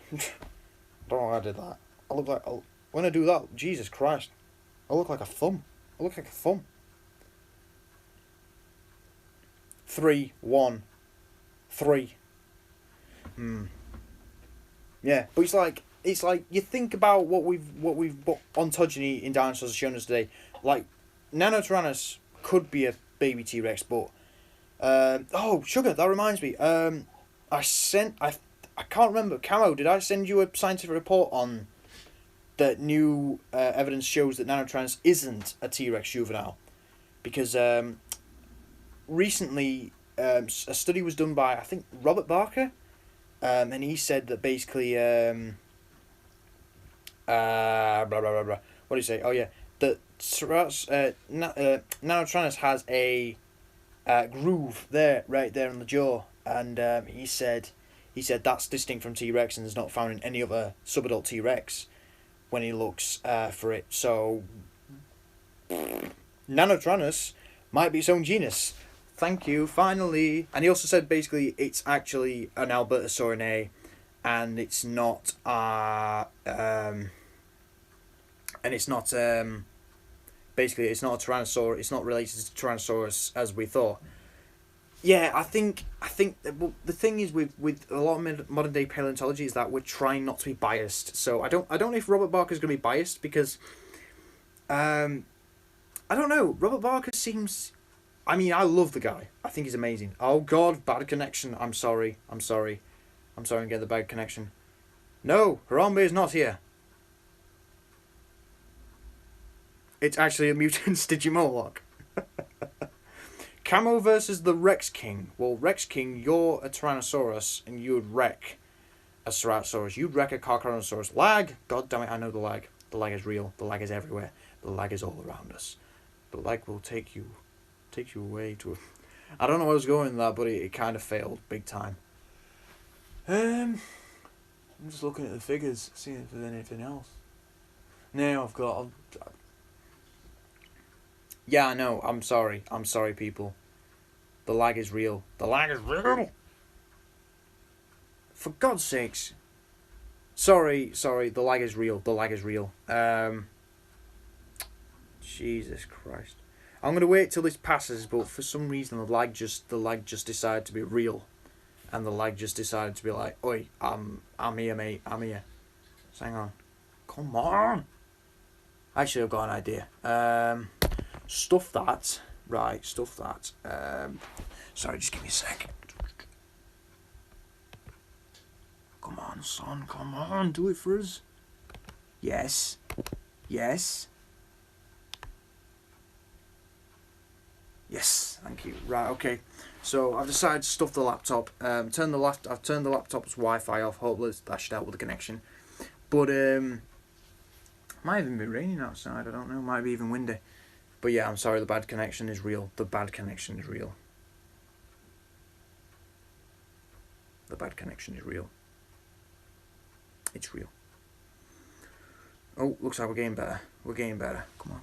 A: Don't know why I did that. I look like when I do that, Jesus Christ, I look like a thumb. 3, 1, 3. Yeah, but it's like you think about what ontogeny in dinosaurs has shown us today. Like Nanotyrannus could be a baby T-Rex, but sugar, that reminds me. I can't remember. Camo, did I send you a scientific report on that new evidence shows that Nanotyrannus isn't a T-Rex juvenile? Because recently a study was done by, I think, Robert Barker, and he said that basically blah blah blah blah. What do you say? Oh yeah, that Nanotyrannus has a groove right there on the jaw, and he said that's distinct from T-Rex and is not found in any other subadult T-Rex when he looks for it. So Nanotyrannus might be its own genus. Thank you, finally. And he also said basically it's actually an Albertosaurinae, and it's not basically it's not a Tyrannosaur. It's not related to Tyrannosaurus as we thought. Yeah, I think well, the thing is with a lot of modern day paleontology is that we're trying not to be biased. So I don't know if Robert Barker's going to be biased, because I don't know. Robert Barker seems, I mean, I love the guy. I think he's amazing. Oh God, bad connection. I'm sorry. I'm getting the bad connection. No, Harambe is not here. It's actually a mutant Digimoloch. Camo versus the Rex King. Well, Rex King, you're a Tyrannosaurus, and you would wreck a Ceratosaurus. You'd wreck a Carcharodontosaurus. Lag! God damn it, I know the lag. The lag is real. The lag is everywhere. The lag is all around us. The lag will take you away to I don't know where I was going with that, but it kind of failed big time. I'm just looking at the figures, seeing if there's anything else. No, yeah, I know. I'm sorry. I'm sorry, people. The lag is real. The lag is real. For God's sakes. Sorry. The lag is real. The lag is real. Jesus Christ. I'm gonna wait till this passes, but for some reason the lag just decided to be real, and the lag just decided to be like, "Oi, I'm here, mate. I'm here." So hang on. Come on. Actually, I've got an idea. Stuff that. Right, stuff that. Sorry, just give me a sec. Come on, son. Come on, do it for us. Yes. Yes. Yes, thank you. Right, okay. So I've decided to stuff the laptop. I've turned the laptop's Wi-Fi off. Hopefully that should help with the connection. But might even be raining outside. I don't know. Might be even windy. But yeah, I'm sorry. The bad connection is real. The bad connection is real. The bad connection is real. It's real. Oh, looks like we're getting better. We're getting better. Come on.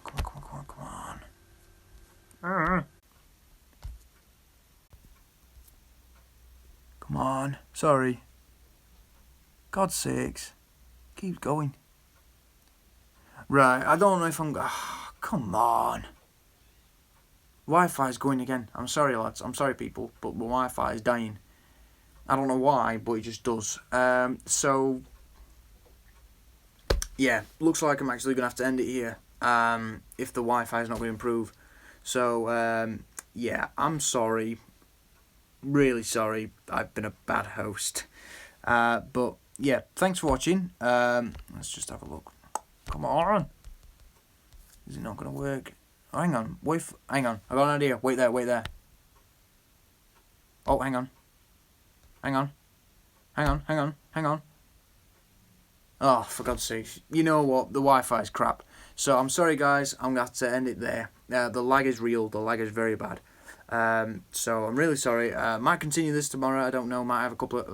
A: Come on. Sorry. God's sakes. Keep going. Right, I don't know if I'm... come on. Wi-Fi's going again. I'm sorry, lads. I'm sorry, people, but the Wi-Fi is dying. I don't know why, but it just does. So... yeah, looks like I'm actually going to have to end it here. If the Wi-Fi is not going to improve. So, yeah, I'm sorry. Really sorry. I've been a bad host. But, yeah, thanks for watching. Let's just have a look. Come on. Is it not going to work? Oh, hang on. Hang on. I got an idea. Wait there. Oh, hang on. Oh, for God's sake. You know what? The Wi-Fi is crap. So I'm sorry, guys. I'm going to have to end it there. The lag is real. The lag is very bad. So I'm really sorry. Might continue this tomorrow. I don't know. Might have a couple of...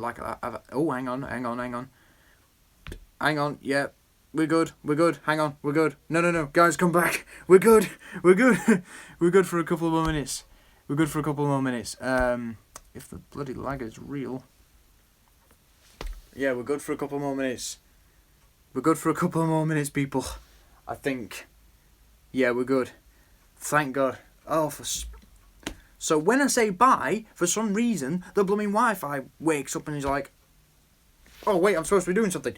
A: oh, hang on. Hang on. Yeah. We're good. Hang on. We're good. No. Guys, come back. We're good. We're good for a couple more minutes. If the bloody lag is real... yeah, we're good for a couple more minutes. People. I think. Yeah, we're good. Thank God. Oh, so when I say bye, for some reason, the blooming Wi-Fi wakes up and is like, oh, wait, I'm supposed to be doing something.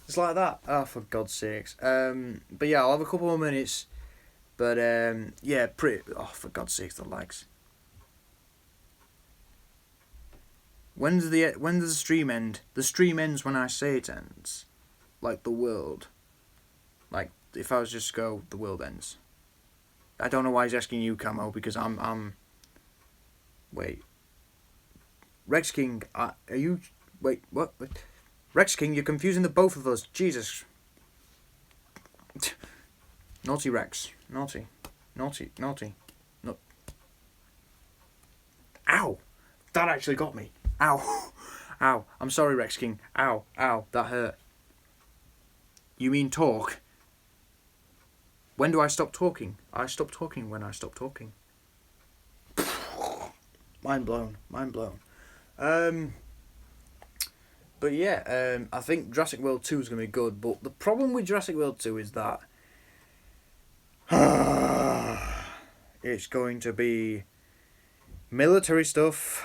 A: It's like that. Oh, for God's sakes. But yeah, I'll have a couple more minutes. But, yeah, oh, for God's sakes, the lags. When does the stream end? The stream ends when I say it ends. Like the world. Like, if I was just to go, the world ends. I don't know why he's asking you, Camo, because I'm... Wait. Rex King, are you... Wait, what? Rex King, you're confusing the both of us. Jesus. Naughty Rex. Naughty. No. Ow! That actually got me. Ow. I'm sorry, Rex King. Ow. That hurt. You mean talk? When do I stop talking? I stop talking when I stop talking. Mind blown. But yeah, I think Jurassic World 2 is going to be good, but the problem with Jurassic World 2 is that it's going to be military stuff,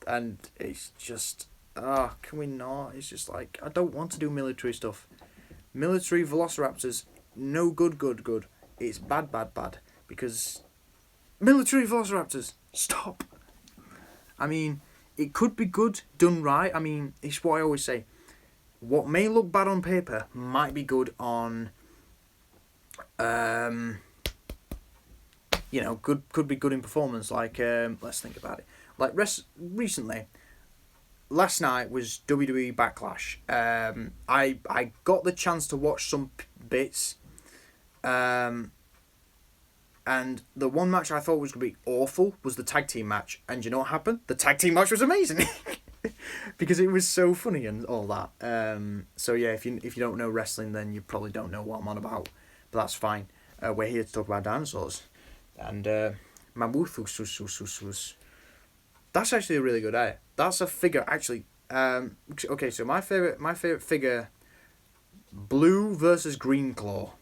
A: and it's just, can we not? It's just like, I don't want to do military stuff. Military velociraptors, no good. It's bad, because military velociraptors, stop. I mean, it could be good, done right. I mean, it's what I always say. What may look bad on paper might be good on, could be good in performance. Like, let's think about it. Like, recently, last night was WWE Backlash. I got the chance to watch some bits. And the one match I thought was going to be awful was the tag team match. And you know what happened? The tag team match was amazing. Because it was so funny and all that. So yeah, if you don't know wrestling, then you probably don't know what I'm on about. But that's fine. We're here to talk about dinosaurs. And Mammuthus. That's actually a really good idea. That's a figure, actually. Okay, so my favorite figure, Blue versus Green Claw.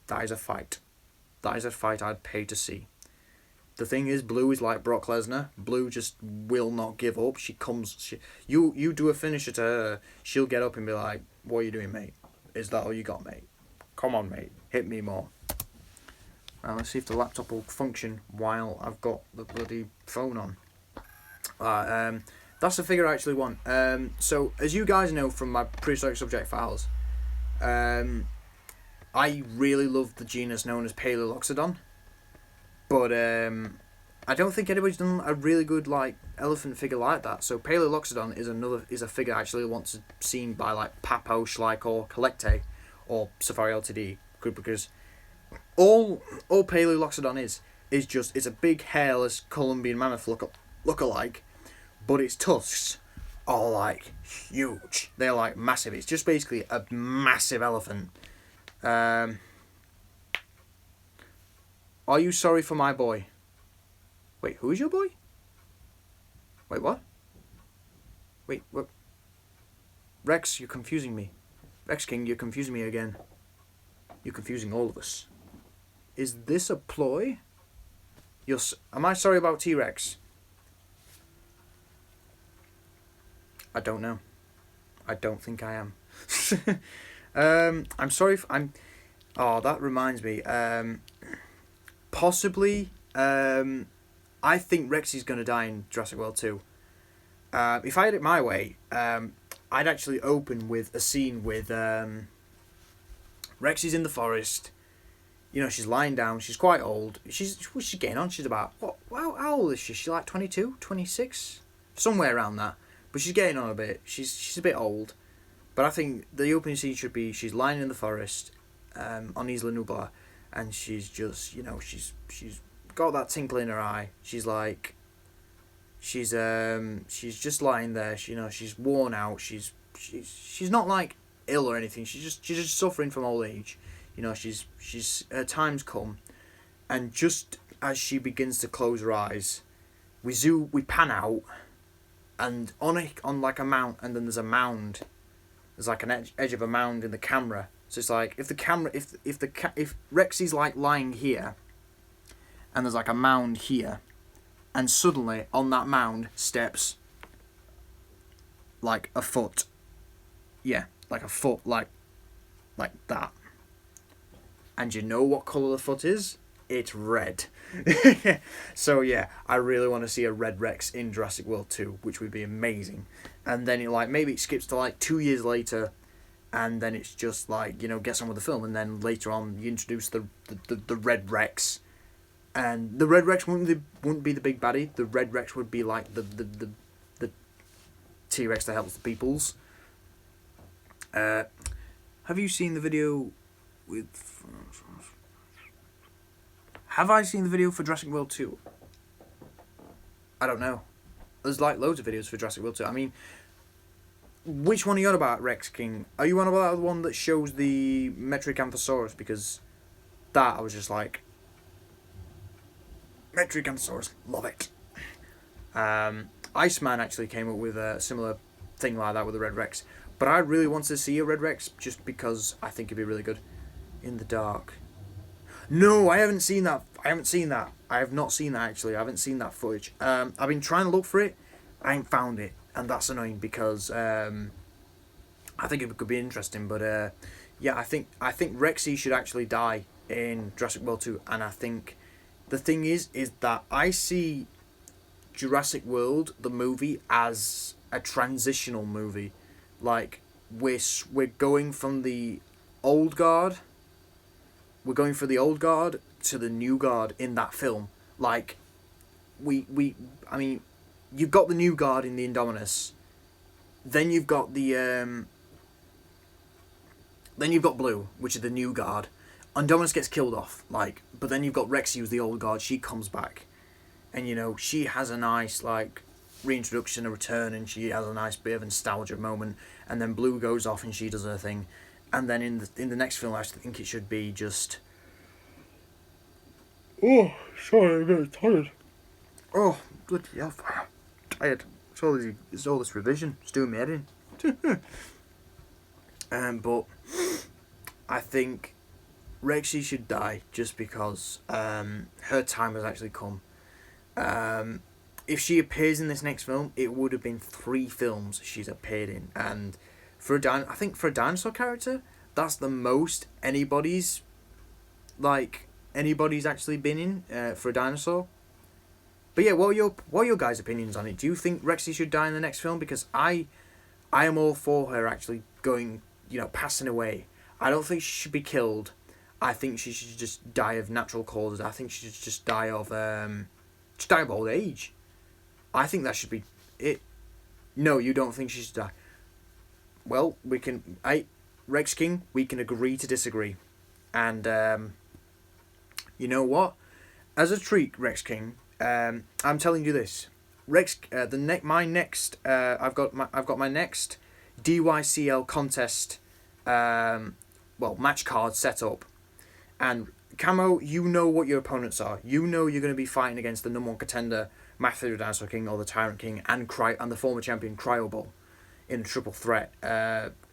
A: That is a fight. That is a fight I'd pay to see. The thing is, Blue is like Brock Lesnar. Blue just will not give up. You do a finisher to her, she'll get up and be like, "What are you doing, mate? Is that all you got, mate? Come on, mate. Hit me more." Well, let's see if the laptop will function while I've got the bloody phone on. That's the figure I actually want. So, as you guys know from my prehistoric subject files, I really love the genus known as Paleoloxodon. But I don't think anybody's done a really good like elephant figure like that. So Paleoloxodon is a figure I actually want to seen by like Papo, Schleich, or Collecte, or Safari Ltd. Because all Paleoloxodon is just it's a big hairless Columbian mammoth look-alike, but its tusks are like huge. They're like massive. It's just basically a massive elephant. Are you sorry for my boy? Wait, who is your boy? Wait, what? Wait, what? Rex, you're confusing me. Rex King, you're confusing me again. You're confusing all of us. Is this a ploy? Am I sorry about T-Rex? I don't know. I don't think I am. I'm sorry. Oh, that reminds me. Possibly. I think Rexy's gonna die in Jurassic World 2. If I had it my way, I'd actually open with a scene with Rexy's in the forest. You know, she's lying down. She's quite old. What's she getting on? She's about how old is she? She's like 22, 26? Somewhere around that. But she's getting on a bit. She's a bit old. But I think the opening scene should be she's lying in the forest on Isla Nublar, and she's just, you know, she's got that twinkle in her eye. She's like, she's just lying there. She's worn out. She's not like ill or anything. She's just suffering from old age. You know, she's her time's come, and just as she begins to close her eyes, we pan out, and on like a mount, and then there's a mound. There's like an edge of a mound in the camera. So it's like if Rexy's like lying here, and there's like a mound here, and suddenly on that mound steps like a foot. Yeah, like a foot, like that. And you know what colour the foot is? It's red. So yeah, I really want to see a red Rex in Jurassic World 2, which would be amazing. And then maybe it skips to like 2 years later, and then it's just like, you know, gets on with the film, and then later on you introduce the red Rex, and the red Rex wouldn't be the big baddie. The red Rex would be like the T-Rex that helps the peoples. Have you seen the video with? Have I seen the video for Jurassic World 2? I don't know. There's like loads of videos for Jurassic World 2. I mean, which one are you on about, Rex King? Are you on about the one that shows the Metricanthosaurus? Because that, I was just like, Metricanthosaurus, love it. Iceman actually came up with a similar thing like that with the Red Rex. But I really want to see a Red Rex just because I think it'd be really good. In the dark. No, I haven't seen that. I have not seen that, actually. I haven't seen that footage. I've been trying to look for it. I ain't found it. And that's annoying because I think it could be interesting. But yeah, I think Rexy should actually die in Jurassic World 2. And I think the thing is that I see Jurassic World, the movie, as a transitional movie. Like, we're going from the old guard. We're going for the old guard to the new guard in that film. Like, I mean, you've got the new guard in the Indominus. Then you've got the, then you've got Blue, which is the new guard. Indominus gets killed off, like, but then you've got Rexy, who's the old guard. She comes back, and she has a nice like reintroduction, a return, and she has a nice bit of a nostalgia moment. And then Blue goes off, and she does her thing, and then in the next film, I think it should be just. Oh, sorry, I'm getting tired. Oh, bloody hell, tired. It's all this revision. It's doing me head in. But I think Rexy should die just because her time has actually come. If she appears in this next film, it would have been 3 films she's appeared in, and I think for a dinosaur character, that's the most anybody's actually been in for a dinosaur. But yeah, what are your guys' opinions on it? Do you think Rexy should die in the next film? Because I am all for her actually going, passing away. I don't think she should be killed. I think she should just die of natural causes. I think she should just die of old age. I think that should be it. No, you don't think she should die. Well, Rex King, we can agree to disagree. And you know what? As a treat, Rex King, I'm telling you this. I've got my next DYCL contest match card set up. And Camo, you know what your opponents are. You know you're going to be fighting against the number 1 contender, Matthew the Dinosaur King or the Tyrant King, and the former champion Cryoball in a triple threat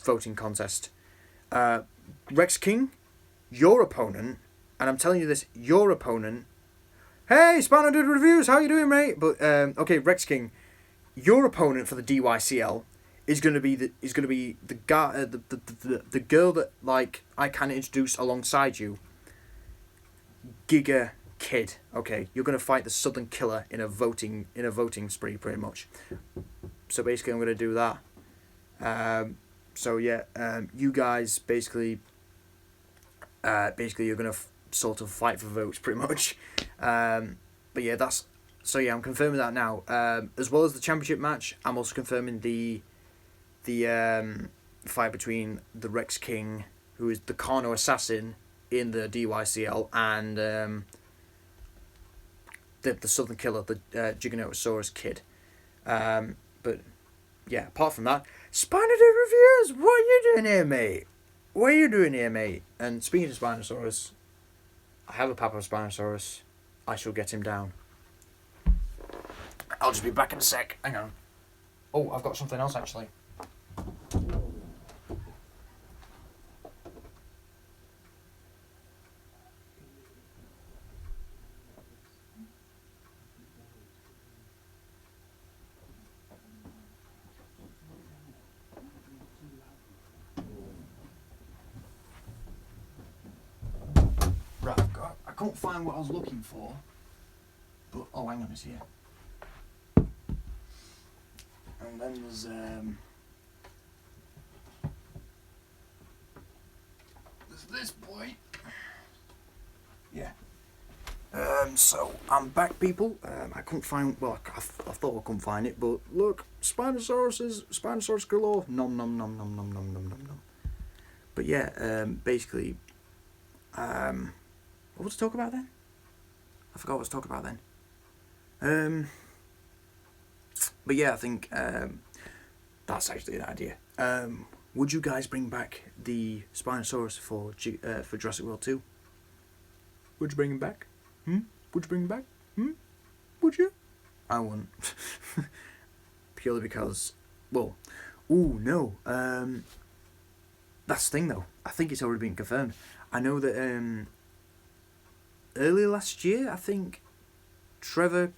A: voting contest. Rex King, your opponent, and I'm telling you this, your opponent. Hey, Spano Dude Reviews, how you doing, mate? But okay, Rex King, your opponent for the DYCL is going to be the guy, the girl that I can introduce alongside you. Giga Kid. Okay, you're going to fight the Southern Killer in a voting spree, pretty much. So basically, I'm going to do that. You guys basically you're going to sort of fight for votes, pretty much. But yeah, I'm confirming that now. As well as the championship match, I'm also confirming the fight between the Rex King, who is the Carno assassin in the DYCL, and the Southern Killer, the Giganotosaurus Kid. But yeah, apart from that, Spinosaurus Reviews, what are you doing here, mate? And speaking of Spinosaurus, I have a Papaspinosaurus. I shall get him down. I'll just be back in a sec. Hang on. Oh, I've got something else actually. Right, I couldn't find what I was looking for, but oh, hang on, it's here. And then there's this boy. Yeah. So I'm back, people. I couldn't find. Well, I thought I couldn't find it, but look, Spinosaurus galore. Nom nom nom nom nom nom nom nom nom. But yeah, basically, what was I talking about then? I forgot what I was talking about then. But yeah, I think that's actually an idea. Would you guys bring back the Spinosaurus for Jurassic World 2? Would you bring him back? Would you bring him back? Would you? I wouldn't. Purely because, well, no. That's the thing though. I think it's already been confirmed. I know that earlier last year, I think Colin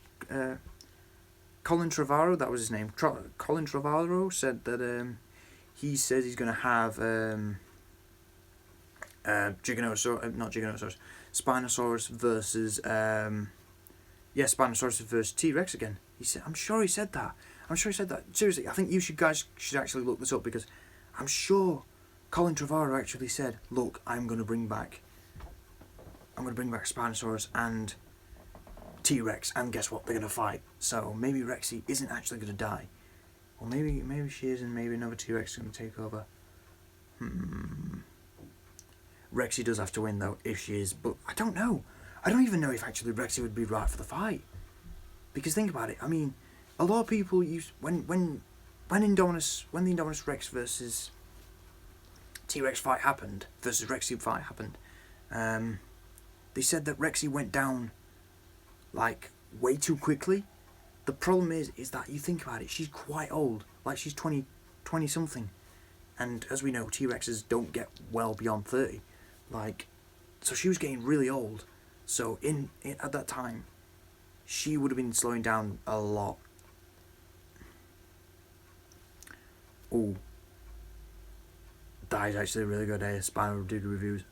A: Trevorrow, that was his name. Colin Trevorrow said that he says he's going to have Spinosaurus versus Spinosaurus versus T-Rex again. He said, I'm sure he said that. Seriously, I think you guys should actually look this up, because I'm sure Colin Trevorrow actually said, look, I'm going to bring back Spinosaurus and T-Rex, and guess what? They're going to fight. So maybe Rexy isn't actually going to die. Or maybe she is, and maybe another T-Rex is going to take over. Rexy does have to win though if she is, but I don't know. I don't even know if actually Rexy would be right for the fight. Because think about it. I mean, a lot of people use when the Indominus Rex versus T-Rex fight happened versus Rexy fight happened. They said that Rexy went down like way too quickly. The problem is that you think about it, she's quite old. Like she's 20 something. And as we know, T-Rexes don't get well beyond 30. Like, so she was getting really old. So at that time, she would have been slowing down a lot. Ooh. That is actually really good Spino did reviews.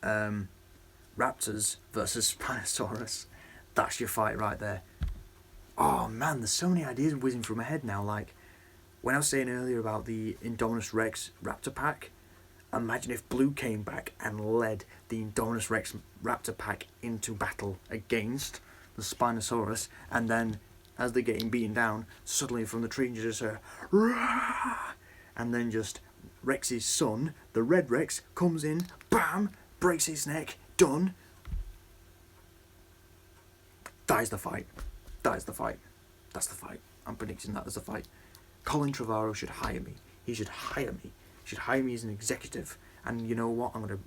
A: Raptors versus Spinosaurus. That's your fight right there. Oh man, there's so many ideas whizzing through my head now. Like, when I was saying earlier about the Indominus Rex Raptor pack, imagine if Blue came back and led the Indominus Rex Raptor pack into battle against the Spinosaurus, and then as they're getting beaten down, suddenly from the tree you just hear, Rah! And then just Rex's son, the Red Rex, comes in, bam, breaks his neck, done. That is the fight. That is the fight. That's the fight. I'm predicting that as the fight. Colin Trevorrow should hire me. He should hire me. He should hire me as an executive. And you know what? I'm gonna...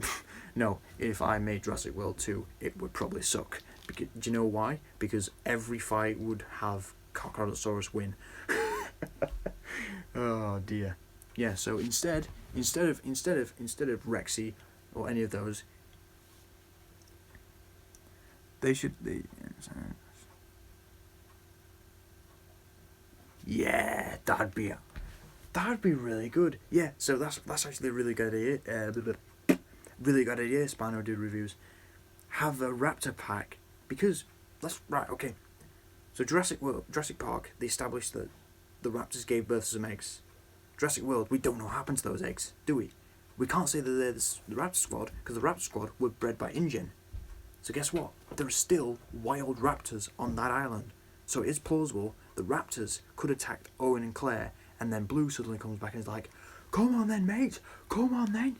A: No, if I made Jurassic World 2, it would probably suck. Because, do you know why? Because every fight would have Crocodilosaurus win. Oh dear. Yeah, so instead of Rexy or any of those, they should... Yeah, that'd be really good. Yeah, so that's actually a really good idea. Really good idea. Spino did reviews. Have a Raptor pack because okay. So Jurassic Park, they established that the raptors gave birth to some eggs. Jurassic World, we don't know what happened to those eggs, do we? We can't say that they're the Raptor Squad because the Raptor Squad were bred by InGen. So guess what? There are still wild raptors on that island. So it is plausible the raptors could attack Owen and Claire, and then Blue suddenly comes back and is like, "Come on then, mate! Come on then!"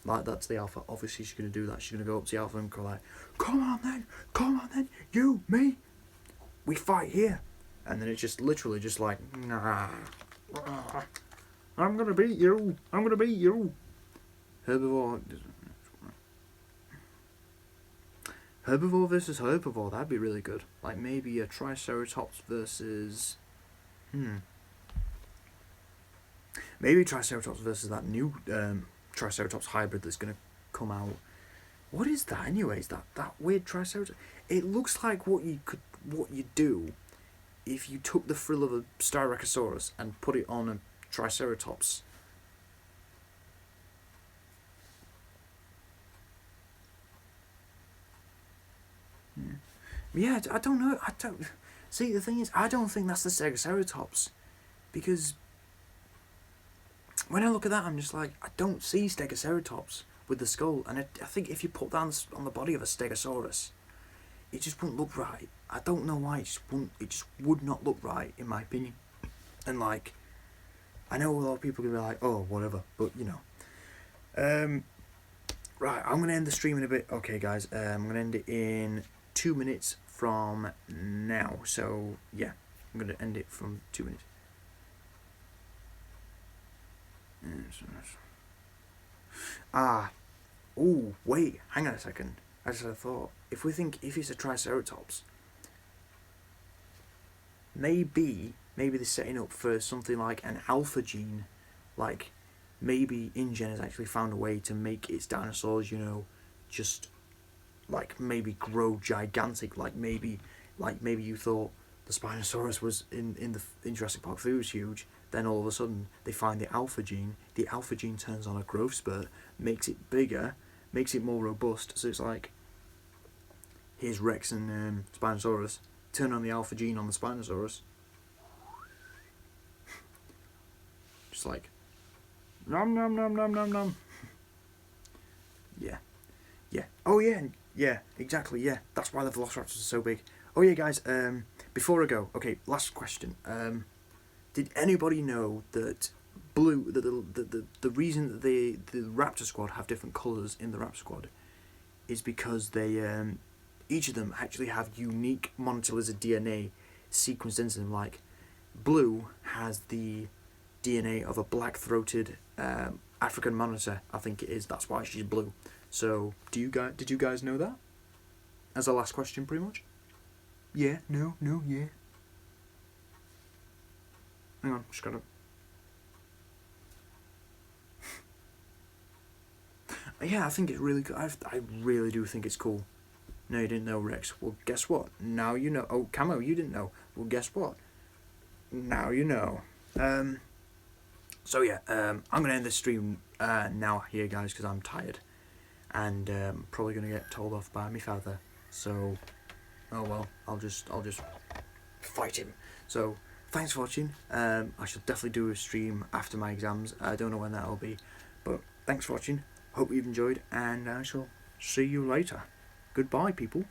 A: Like, that's the alpha. Obviously, she's going to do that. She's going to go up to the alpha and go like, "Come on then! You, me! We fight here!" And then it's just literally just like, "Nah. I'm going to beat you! I'm going to beat you!" Herbivore versus herbivore, that'd be really good. Like maybe a Triceratops versus... Maybe Triceratops versus that new Triceratops hybrid that's going to come out. What is that anyways? That weird Triceratops? It looks like what you do if you took the frill of a Styracosaurus and put it on a Triceratops. Yeah, I don't know. See, the thing is, I don't think that's the Stegoceratops, because when I look at that, I'm just like, I don't see Stegoceratops with the skull, and I think if you put that on the body of a Stegosaurus, it just wouldn't look right. I don't know why. It just would not look right, in my opinion. And like, I know a lot of people are gonna be like, "Oh, whatever," but you know. Right, I'm gonna end the stream in a bit. Okay, guys, I'm gonna end it in 2 minutes from now. So yeah, I'm gonna end it from 2 minutes. Oh wait, hang on a second. I just had a thought. If it's a Triceratops, maybe they're setting up for something like an alpha gene, like maybe InGen has actually found a way to make its dinosaurs, just like maybe grow gigantic. Like maybe you thought the Spinosaurus was in Jurassic Park 3 was huge. Then all of a sudden they find the alpha gene. The alpha gene turns on a growth spurt, makes it bigger, makes it more robust. So it's like, here's Rex and Spinosaurus. Turn on the alpha gene on the Spinosaurus. Just like, nom nom nom nom nom nom. Yeah. Oh yeah, exactly. Yeah, that's why the Velociraptors are so big. Oh yeah, guys. Before I go, okay, last question. Did anybody know that the reason that the Raptor Squad have different colours in the Raptor Squad is because they each of them actually have unique monitor lizard DNA sequenced into them. Like Blue has the DNA of a black-throated African monitor, I think it is. That's why she's blue. So, did you guys know that? As a last question, pretty much. Yeah. No. No. Yeah. Hang on, just gotta. Yeah, I think it's really good. I really do think it's cool. No, you didn't know, Rex. Well, guess what? Now you know. Oh, Camo, you didn't know. Well, guess what? Now you know. So yeah, I'm gonna end this stream now here, guys, because I'm tired, and probably gonna get told off by my father. So, oh well, I'll just fight him. So thanks for watching. I shall definitely do a stream after my exams. I don't know when that'll be, but thanks for watching. Hope you've enjoyed, and I shall see you later. Goodbye, people.